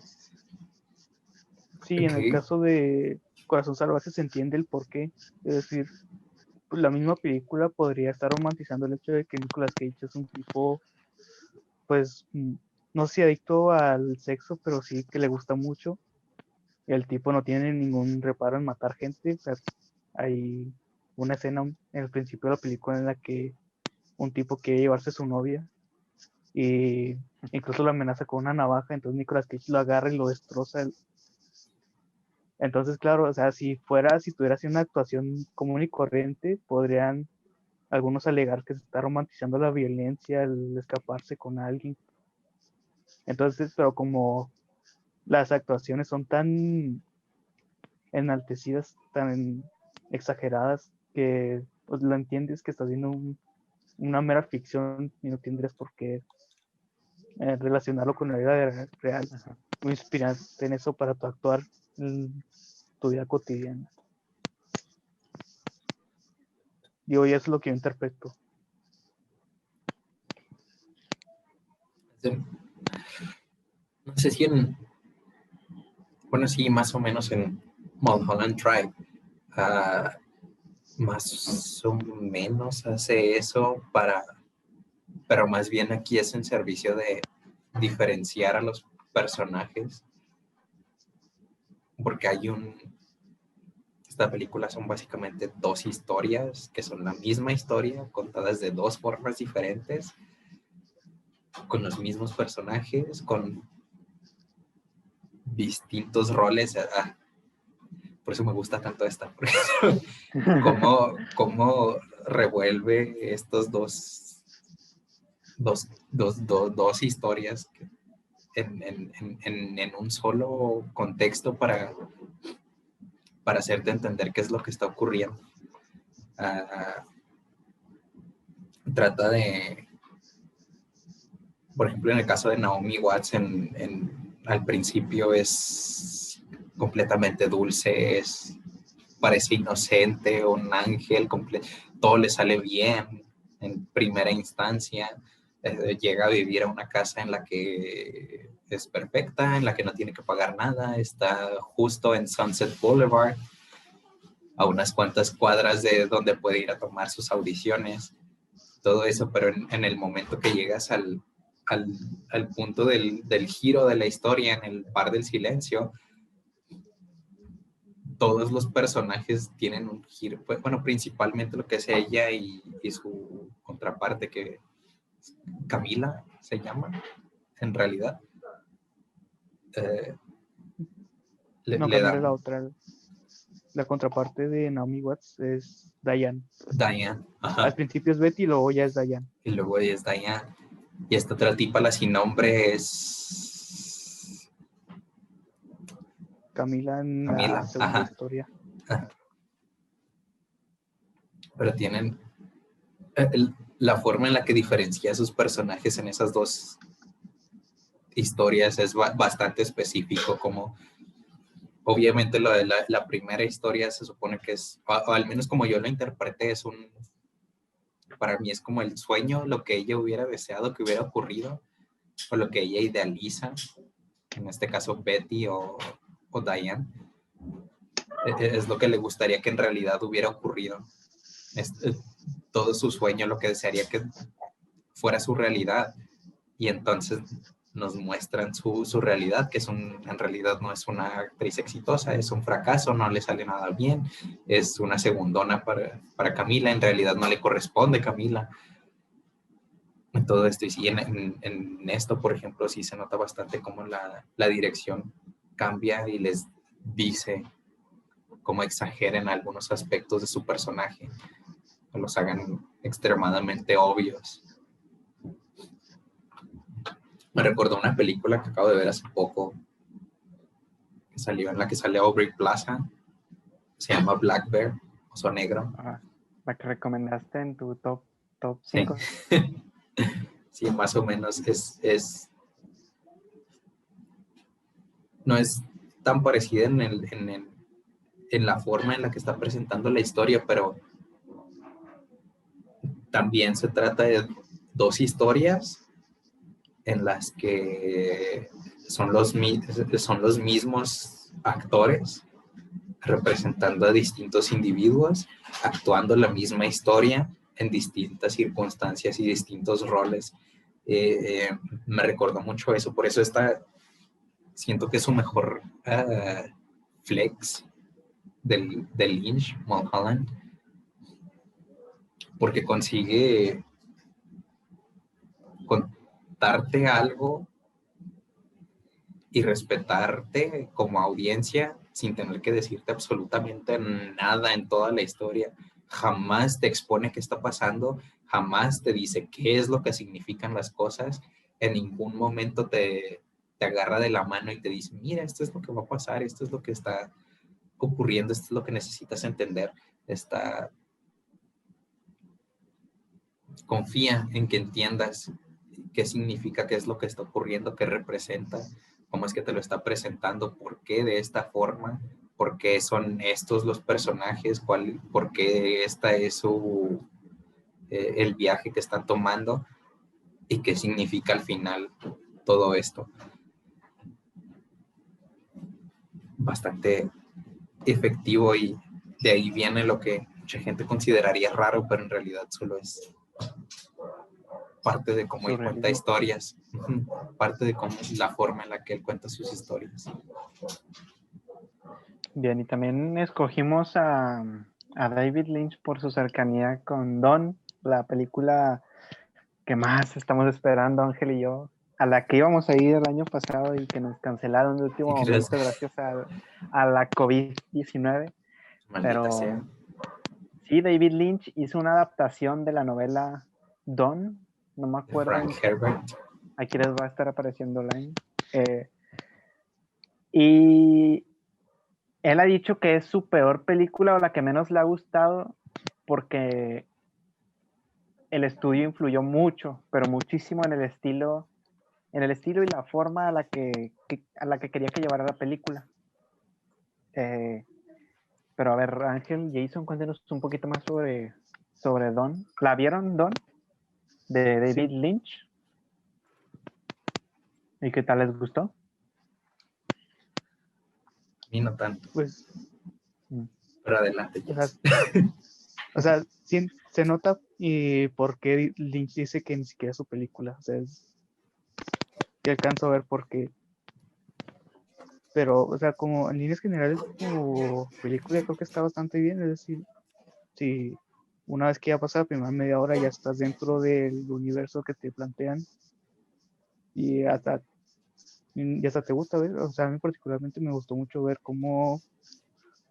Sí, en el Okay. caso de Corazón Salvaje se entiende el porqué. Es decir, pues, la misma película podría estar romantizando el hecho de que Nicolas Cage es un tipo, pues, no sé si adicto al sexo, pero sí que le gusta mucho. El tipo no tiene ningún reparo en matar gente. O sea, hay una escena en el principio de la película en la que un tipo quiere llevarse a su novia y incluso lo amenaza con una navaja, entonces Nicolas Cage lo agarra y lo destroza. Entonces, claro, o sea, si tuviera así una actuación común y corriente, podrían algunos alegar que se está romantizando la violencia, el escaparse con alguien. Entonces, pero como las actuaciones son tan enaltecidas, tan exageradas, que pues lo entiendes que estás viendo una mera ficción y no tendrías por qué relacionarlo con la vida real o inspirarte en eso para tu actuar en tu vida cotidiana. Digo, y eso es lo que yo interpreto. No sé si bueno, sí, más o menos en Mulholland Drive, más o menos hace eso pero más bien aquí es en servicio de diferenciar a los personajes, porque esta película son básicamente dos historias que son la misma historia contadas de dos formas diferentes, con los mismos personajes, con distintos roles. Por eso me gusta tanto esta, porque cómo revuelve estos dos historias en un solo contexto para hacerte entender qué es lo que está ocurriendo. Trata de, por ejemplo, en el caso de Naomi Watts, al principio es completamente dulce, parece inocente, un ángel, todo le sale bien en primera instancia. Llega a vivir a una casa en la que es perfecta, en la que no tiene que pagar nada, está justo en Sunset Boulevard, a unas cuantas cuadras de donde puede ir a tomar sus audiciones, todo eso, pero en el momento que llegas al punto del giro de la historia, en el par del silencio, todos los personajes tienen un giro, bueno, principalmente lo que es ella y su contraparte, que Camila se llama, en realidad. No, Le Camila dan la otra. La contraparte de Naomi Watts es Diane. Diane, ajá. Al principio es Betty y luego ya es Diane. Y luego ella es Diane. Y esta otra tipa, la sin nombre, es Camila en Camila, la segunda ajá. historia. Ajá. Pero tienen la forma en la que diferencia a sus personajes en esas dos historias es bastante específico, como obviamente lo de la primera historia se supone que es, o al menos como yo lo interpreté, para mí es como el sueño, lo que ella hubiera deseado que hubiera ocurrido, o lo que ella idealiza, en este caso Betty o Diane, es lo que le gustaría que en realidad hubiera ocurrido. Todo su sueño, lo que desearía que fuera su realidad, y entonces nos muestran su realidad, que en realidad no es una actriz exitosa, es un fracaso, no le sale nada bien, es una segundona para Camila, en realidad no le corresponde Camila. En todo esto, y sí, en esto, por ejemplo, sí se nota bastante cómo la dirección cambia y les dice como exageren algunos aspectos de su personaje, o los hagan extremadamente obvios. Me recordó una película que acabo de ver hace poco, que salió, en la que sale Aubrey Plaza, se llama Black Bear, Oso Negro. La que recomendaste en tu top Sí. 5. Sí, más o menos no es tan parecida en la forma en la que está presentando la historia, pero también se trata de dos historias en las que son los mismos actores representando a distintos individuos, actuando la misma historia en distintas circunstancias y distintos roles. Me recordó mucho eso, por eso siento que es su mejor flex del Lynch, Mulholland, porque consigue contarte algo y respetarte como audiencia sin tener que decirte absolutamente nada en toda la historia. Jamás te expone qué está pasando, jamás te dice qué es lo que significan las cosas, en ningún momento te agarra de la mano y te dice, mira, esto es lo que va a pasar, esto es lo que está ocurriendo, esto es lo que necesitas entender. Confía en que entiendas qué significa, qué es lo que está ocurriendo, qué representa, cómo es que te lo está presentando, por qué de esta forma, por qué son estos los personajes, por qué esta es el viaje que están tomando y qué significa al final todo esto. Bastante efectivo, y de ahí viene lo que mucha gente consideraría raro, pero en realidad solo es parte de cómo él cuenta historias, parte de cómo la forma en la que él cuenta sus historias. Bien, y también escogimos a David Lynch por su cercanía con Don, la película que más estamos esperando, Ángel y yo, a la que íbamos a ir el año pasado y que nos cancelaron de último momento gracias a la COVID-19. Pero sea. Sí, David Lynch hizo una adaptación de la novela Don, no me acuerdo. Frank Herbert. Aquí les va a estar apareciendo online. Y él ha dicho que es su peor película o la que menos le ha gustado porque el estudio influyó mucho, pero muchísimo en el estilo y la forma a la que quería que llevara la película. Pero a ver, Ángel, Jason, cuéntenos un poquito más sobre Don. ¿La vieron, Don? De David Lynch. ¿Y qué tal les gustó? A mí no tanto. Pues, pero adelante. O sea, sí, se nota por qué Lynch dice que ni siquiera es su película. O sea, que alcanzo a ver por qué. Pero, o sea, como en líneas generales, como película creo que está bastante bien. Es decir, si una vez que ya pasa la primera media hora ya estás dentro del universo que te plantean y hasta te gusta ver. O sea, a mí particularmente me gustó mucho ver cómo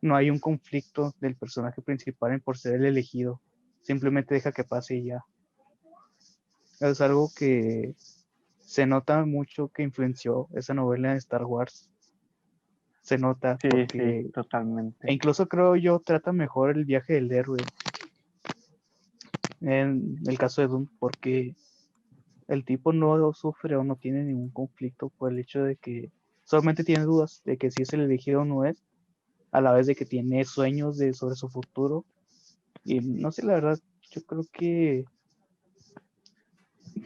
no hay un conflicto del personaje principal por ser el elegido. Simplemente deja que pase y ya. Es algo que se nota mucho que influenció esa novela de Star Wars. Se nota porque sí, totalmente. E incluso creo yo trata mejor el viaje del héroe en el caso de Doom, porque el tipo no sufre o no tiene ningún conflicto por el hecho de que solamente tiene dudas de que si es el elegido o no es, a la vez de que tiene sueños sobre su futuro. Y no sé, la verdad, yo creo que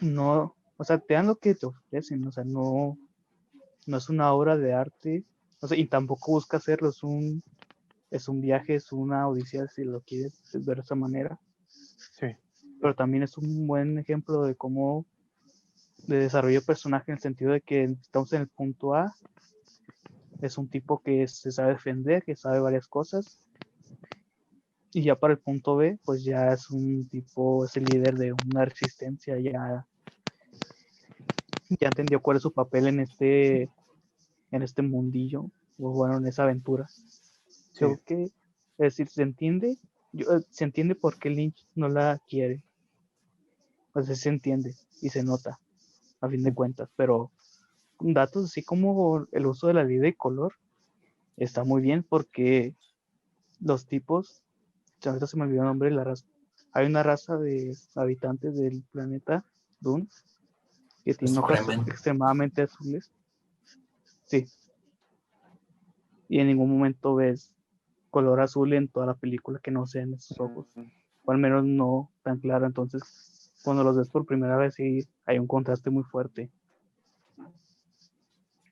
no, o sea, te dan lo que te ofrecen, o sea, no es una obra de arte, o sea, y tampoco busca hacerlo, es un viaje, es una odisea, si lo quieres ver de esa manera. Sí. Pero también es un buen ejemplo de cómo de desarrollo de personaje, en el sentido de que estamos en el punto A, es un tipo que se sabe defender, que sabe varias cosas, y ya para el punto B, pues ya es un tipo, es el líder de una resistencia, ya entendió cuál es su papel en este mundillo, o bueno, en esa aventura. Creo que, es decir, se entiende por qué Lynch no la quiere. Pues se entiende y se nota, a fin de cuentas, pero datos así como el uso de la vida y color está muy bien porque los tipos, ahorita se me olvidó el nombre de la raza, hay una raza de habitantes del planeta Dune que tienen Los ojos Fremen. extremadamente azules, sí, y en ningún momento ves color azul en toda la película que no sea en esos ojos, o al menos no tan claro. Entonces cuando los ves por primera vez sí hay un contraste muy fuerte.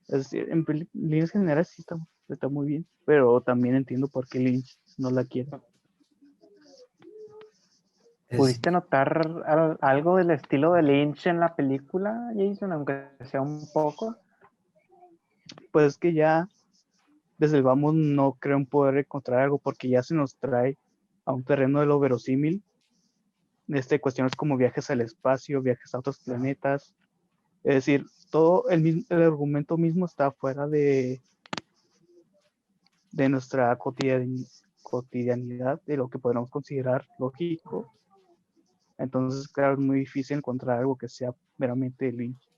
Es decir, en líneas generales sí está muy bien, pero también entiendo por qué Lynch no la quiere. ¿Pudiste notar algo del estilo de Lynch en la película, Jason, aunque sea un poco? Pues es que ya desde el vamos no creo poder encontrar algo porque ya se nos trae a un terreno de lo verosímil, cuestiones como viajes al espacio, viajes a otros planetas, es decir, todo el argumento mismo está fuera de nuestra cotidianidad, de lo que podemos considerar lógico. Entonces, claro, es muy difícil encontrar algo que sea meramente Lynch.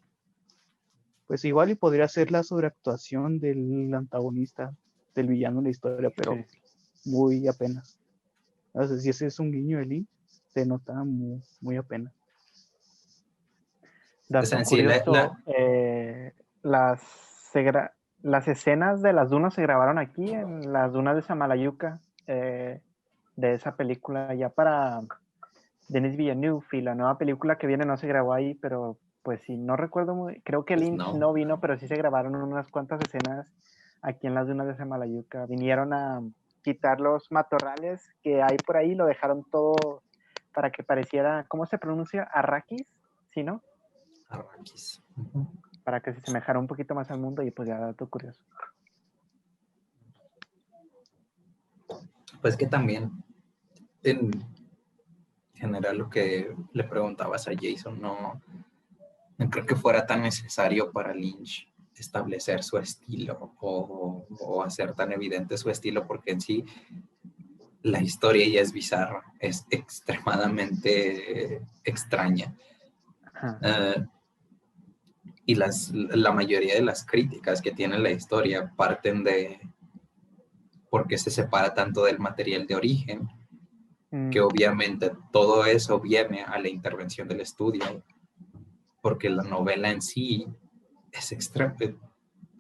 Pues igual y podría ser la sobreactuación del antagonista, del villano en la historia, pero Sí. muy apenas. O sea, si ese es un guiño de Lynch, se nota muy, muy apenas. Dato O sea, en sí, curioso, las escenas de las dunas se grabaron aquí, en las dunas de Samalayuca, de esa película, ya para Denis Villeneuve, y la nueva película que viene no se grabó ahí, pero pues si no recuerdo muy, creo que pues Lynch no vino, pero sí se grabaron unas cuantas escenas aquí en las dunas de Samalayuca. Vinieron a quitar los matorrales que hay por ahí, lo dejaron todo para que pareciera, ¿cómo se pronuncia? Arrakis, ¿sí, no? Arrakis. Para que se semejara un poquito más al mundo, y pues ya, dato curioso. Pues que también, en general, lo que le preguntabas a Jason, no creo que fuera tan necesario para Lynch establecer su estilo o hacer tan evidente su estilo, porque en sí la historia ya es bizarra, es extremadamente extraña. Y la mayoría de las críticas que tiene la historia parten de por qué se separa tanto del material de origen, que obviamente todo eso viene a la intervención del estudio, porque la novela en sí es extra,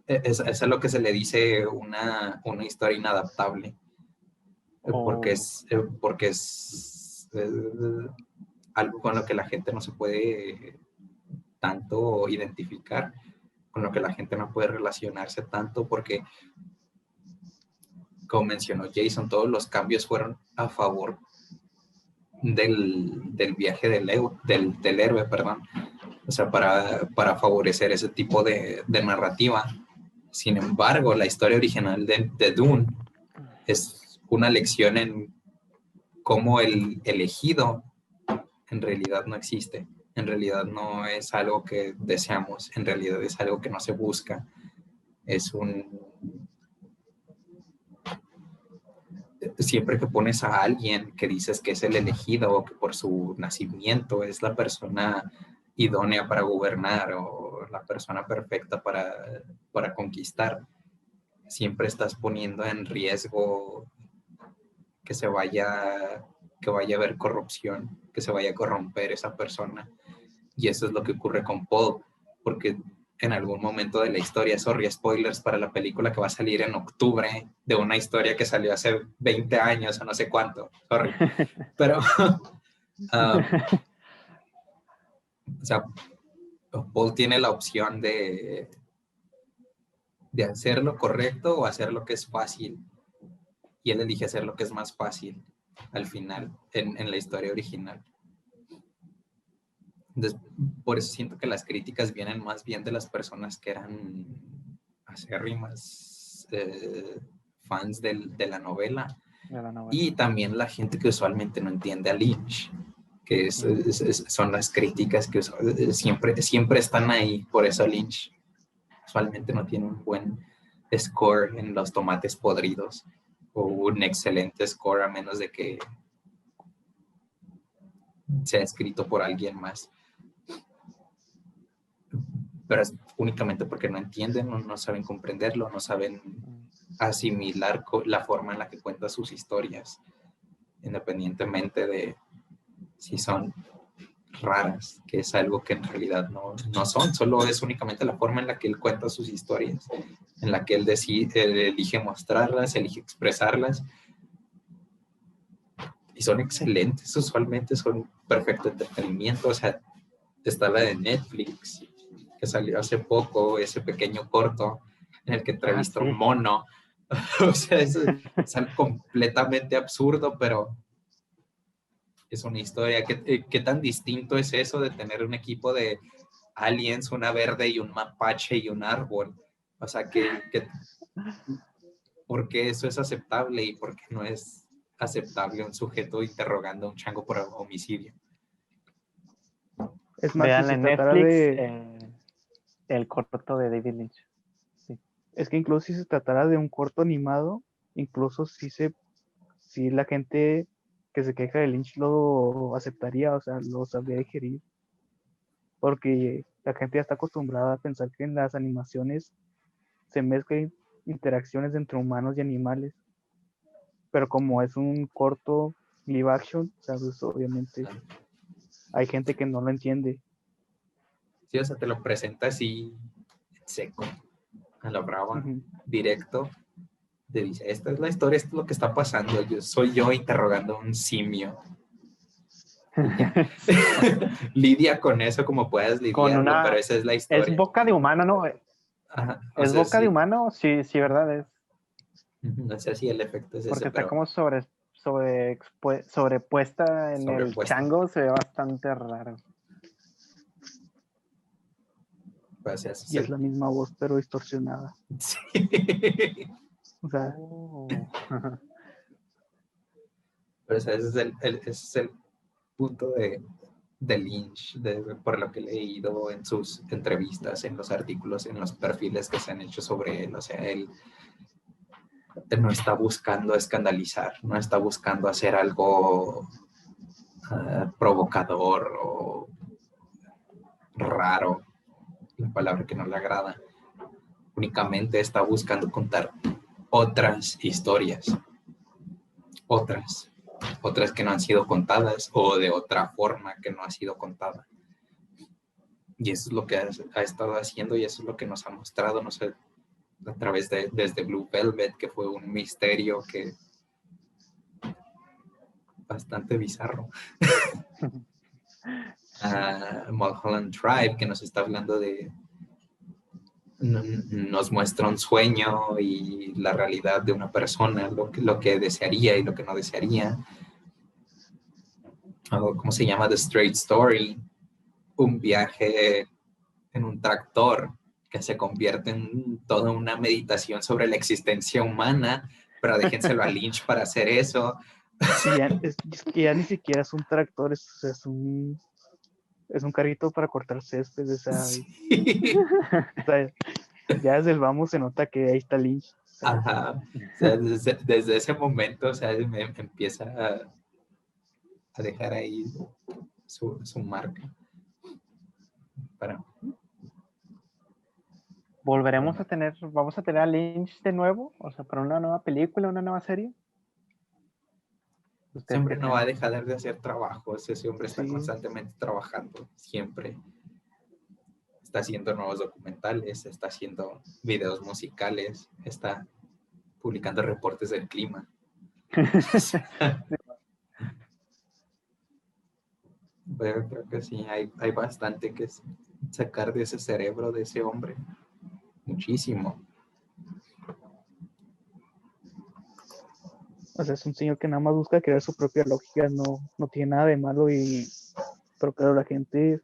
es a lo que se le dice una historia inadaptable, porque es algo con lo que la gente no se puede tanto identificar, con lo que la gente no puede relacionarse tanto, porque, como mencionó Jason, todos los cambios fueron a favor del viaje del héroe, perdón. O sea, para favorecer ese tipo de narrativa. Sin embargo, la historia original de Dune es una lección en cómo el elegido en realidad no existe. En realidad no es algo que deseamos, en realidad es algo que no se busca. Siempre que pones a alguien que dices que es el elegido o que por su nacimiento es la persona idónea para gobernar o la persona perfecta para conquistar, siempre estás poniendo en riesgo que vaya a haber corrupción, que se vaya a corromper esa persona. Y eso es lo que ocurre con Paul, porque en algún momento de la historia, sorry, spoilers para la película que va a salir en octubre, de una historia que salió hace 20 años o no sé cuánto, sorry, pero o sea, Paul tiene la opción de hacer lo correcto o hacer lo que es fácil, y él elige hacer lo que es más fácil al final, en la historia original. Entonces, por eso siento que las críticas vienen más bien de las personas que eran acérrimas fans de la novela, y también la gente que usualmente no entiende a Lynch, que son las críticas que siempre están ahí. Por eso Lynch usualmente no tiene un buen score en los tomates podridos, o un excelente score a menos de que sea escrito por alguien más. Pero es únicamente porque no entienden, no saben comprenderlo, no saben asimilar la forma en la que cuenta sus historias, independientemente de si son raras, que es algo que en realidad no son, solo es únicamente la forma en la que él cuenta sus historias, en la que él elige mostrarlas, elige expresarlas, y son excelentes, usualmente son perfecto entretenimiento. O sea, está la de Netflix, que salió hace poco, ese pequeño corto en el que entrevista a un mono. O sea, es algo completamente absurdo, pero es una historia. ¿Qué tan distinto es eso de tener un equipo de aliens, una verde y un mapache y un árbol? O sea, ¿por qué eso es aceptable y por qué no es aceptable un sujeto interrogando a un chango por homicidio? Es más, Vean si se en tratara Netflix el corto de David Lynch. Sí. Es que incluso si se tratara de un corto animado, incluso si la gente que se queja de Lynch lo aceptaría, o sea, lo sabría digerir. Porque la gente ya está acostumbrada a pensar que en las animaciones se mezclan interacciones entre humanos y animales. Pero como es un corto live action, ¿sabes? Obviamente hay gente que no lo entiende. Sí, o sea, te lo presenta así seco, a la brava, directo. Te dice, esta es la historia, esto es lo que está pasando. Soy yo interrogando a un simio. Lidia con eso como puedas lidiarlo, pero esa es la historia. Es boca de humano, ¿no? Ajá, ¿Es boca de humano? Sí, ¿verdad? Es. No sé si el efecto es porque ese, está pero como sobrepuesta en el chango, se ve bastante raro. Pues y es la misma voz, pero distorsionada. Sí. O sea, pero ese es el punto de Lynch, por lo que he leído en sus entrevistas, en los artículos, en los perfiles que se han hecho sobre él. O sea, él no está buscando escandalizar, no está buscando hacer algo provocador o raro, la palabra que no le agrada. Únicamente está buscando contar otras historias, otras que no han sido contadas o de otra forma que no ha sido contada. Y eso es lo que ha estado haciendo y eso es lo que nos ha mostrado, no sé, a través desde Blue Velvet, que fue un misterio que bastante bizarro. Mulholland Drive, que nos está hablando nos muestra un sueño y la realidad de una persona, lo que desearía y lo que no desearía. ¿Cómo se llama? The Straight Story, un viaje en un tractor que se convierte en toda una meditación sobre la existencia humana, pero déjenselo a Lynch para hacer eso. es que ya ni siquiera es un tractor, es un carrito para cortar césped, o sea, Sí. o sea, ya desde el vamos se nota que ahí está Lynch. Ajá. O sea, desde ese momento, o sea, me empieza a dejar ahí su marca. Vamos a tener a Lynch de nuevo, o sea, para una nueva película, una nueva serie. Ese hombre no va a dejar de hacer trabajos, ese hombre está constantemente trabajando, siempre. Está haciendo nuevos documentales, está haciendo videos musicales, está publicando reportes del clima. Pero creo que sí, hay bastante que sacar de ese cerebro de ese hombre. Muchísimo. O sea, es un señor que nada más busca crear su propia lógica, no tiene nada de malo, pero claro, la gente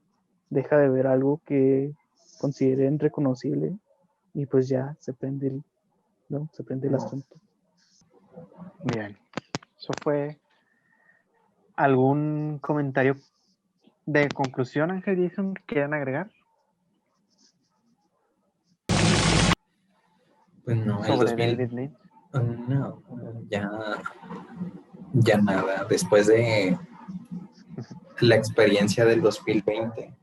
deja de ver algo que consideren reconocible y pues ya se prende el asunto. Bien, eso fue. ¿Algún comentario de conclusión, Ángel Jason, que quieran agregar? Pues no, sobre David Lynch. No, ya nada. Después de la experiencia del 2020,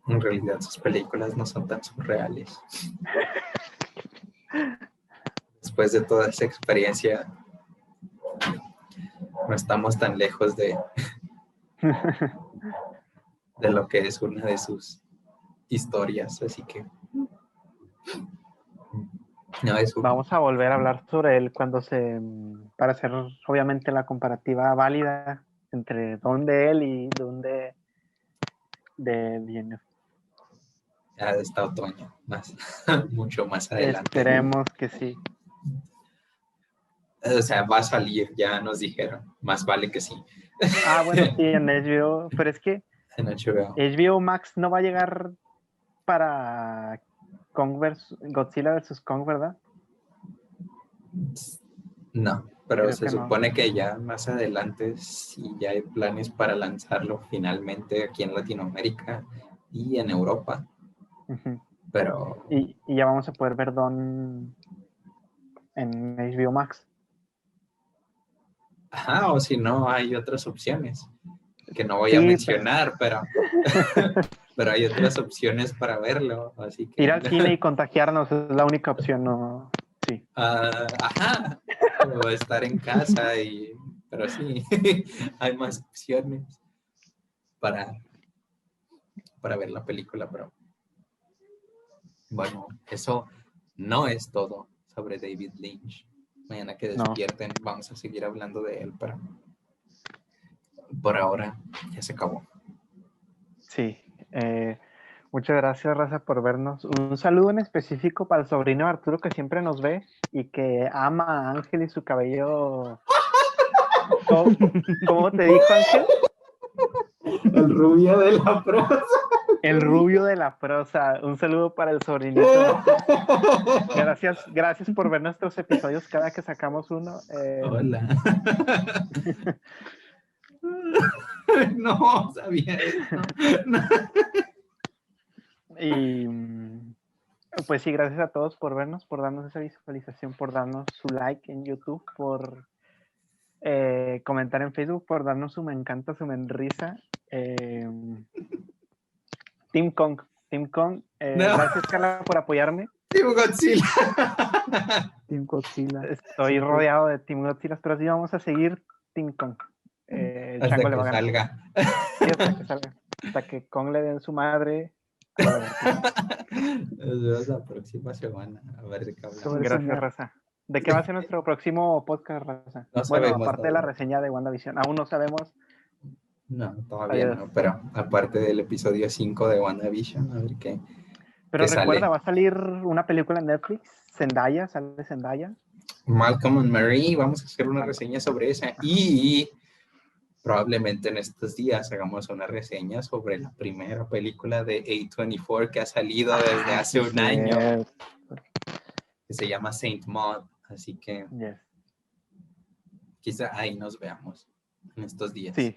en realidad sus películas no son tan surreales. Después de toda esa experiencia, no estamos tan lejos de lo que es una de sus historias, así que no es Vamos a volver a hablar sobre él para hacer obviamente la comparativa válida entre dónde él y dónde de Villeneuve. ya está otoño, mucho más adelante. Esperemos que sí. O sea, va a salir, ya nos dijeron, más vale que sí. Bueno, sí, en HBO, pero es que En HBO. HBO Max no va a llegar para Godzilla vs. Kong, ¿verdad? No, pero Creo se que no. supone que ya más adelante sí ya hay planes para lanzarlo finalmente aquí en Latinoamérica y en Europa. Ujú. Pero Y ya vamos a poder ver Don en HBO Max. ajá, o si no, hay otras opciones que no voy Sí, a pero- mencionar, pero hay otras opciones para verlo, así que Ir al cine y contagiarnos es la única opción, ¿no? Sí. ajá, o estar en casa pero sí, hay más opciones para ver la película, pero bueno, eso no es todo sobre David Lynch. Mañana que No. despierten vamos a seguir hablando de él, pero por ahora ya se acabó. Sí. Muchas gracias, Raza, por vernos. Un saludo en específico para el sobrino Arturo, que siempre nos ve y que ama a Ángel y su cabello. ¿Cómo te dijo, Ángel? El rubio de la prosa. El rubio de la prosa. Un saludo para el sobrinito. Gracias por ver nuestros episodios cada que sacamos uno. Hola. No sabía eso. No. Y pues sí, gracias a todos por vernos, por darnos esa visualización, por darnos su like en YouTube, por comentar en Facebook, por darnos su me encanta, su me enrisa. Team Kong, No. gracias Carla por apoyarme. Team Godzilla. Team Godzilla. Estoy Siempre. rodeado de Team Godzilla, pero sí vamos a seguir Team Kong. El Hasta chango que le va a ganar. salga. Sí, hasta que salga. Hasta que Kong le den su madre. A la lagartija. Nos vemos la próxima semana. A ver de qué hablamos. Sobre Gracias, señor. Raza. ¿De qué va a ser nuestro próximo podcast, Raza? No Bueno, sabemos aparte de la todavía. reseña de WandaVision, aún no sabemos. No, todavía Adiós. no, pero aparte del episodio 5 de WandaVision, a ver qué. Pero ¿Qué recuerda, sale? va a salir una película en Netflix, Zendaya, sale Zendaya. Malcolm and Marie, vamos a hacer una reseña sobre esa y probablemente en estos días hagamos una reseña sobre la primera película de A24 que ha salido desde hace un año, que se llama Saint Maud, así que Yes. quizá ahí nos veamos en estos días. Sí,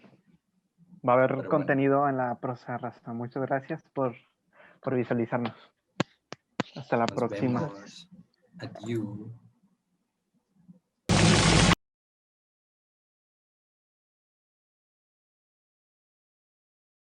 va a haber Pero contenido en la prosa, Raza. Muchas gracias por visualizarnos. Hasta la Nos próxima. vemos. Adiós.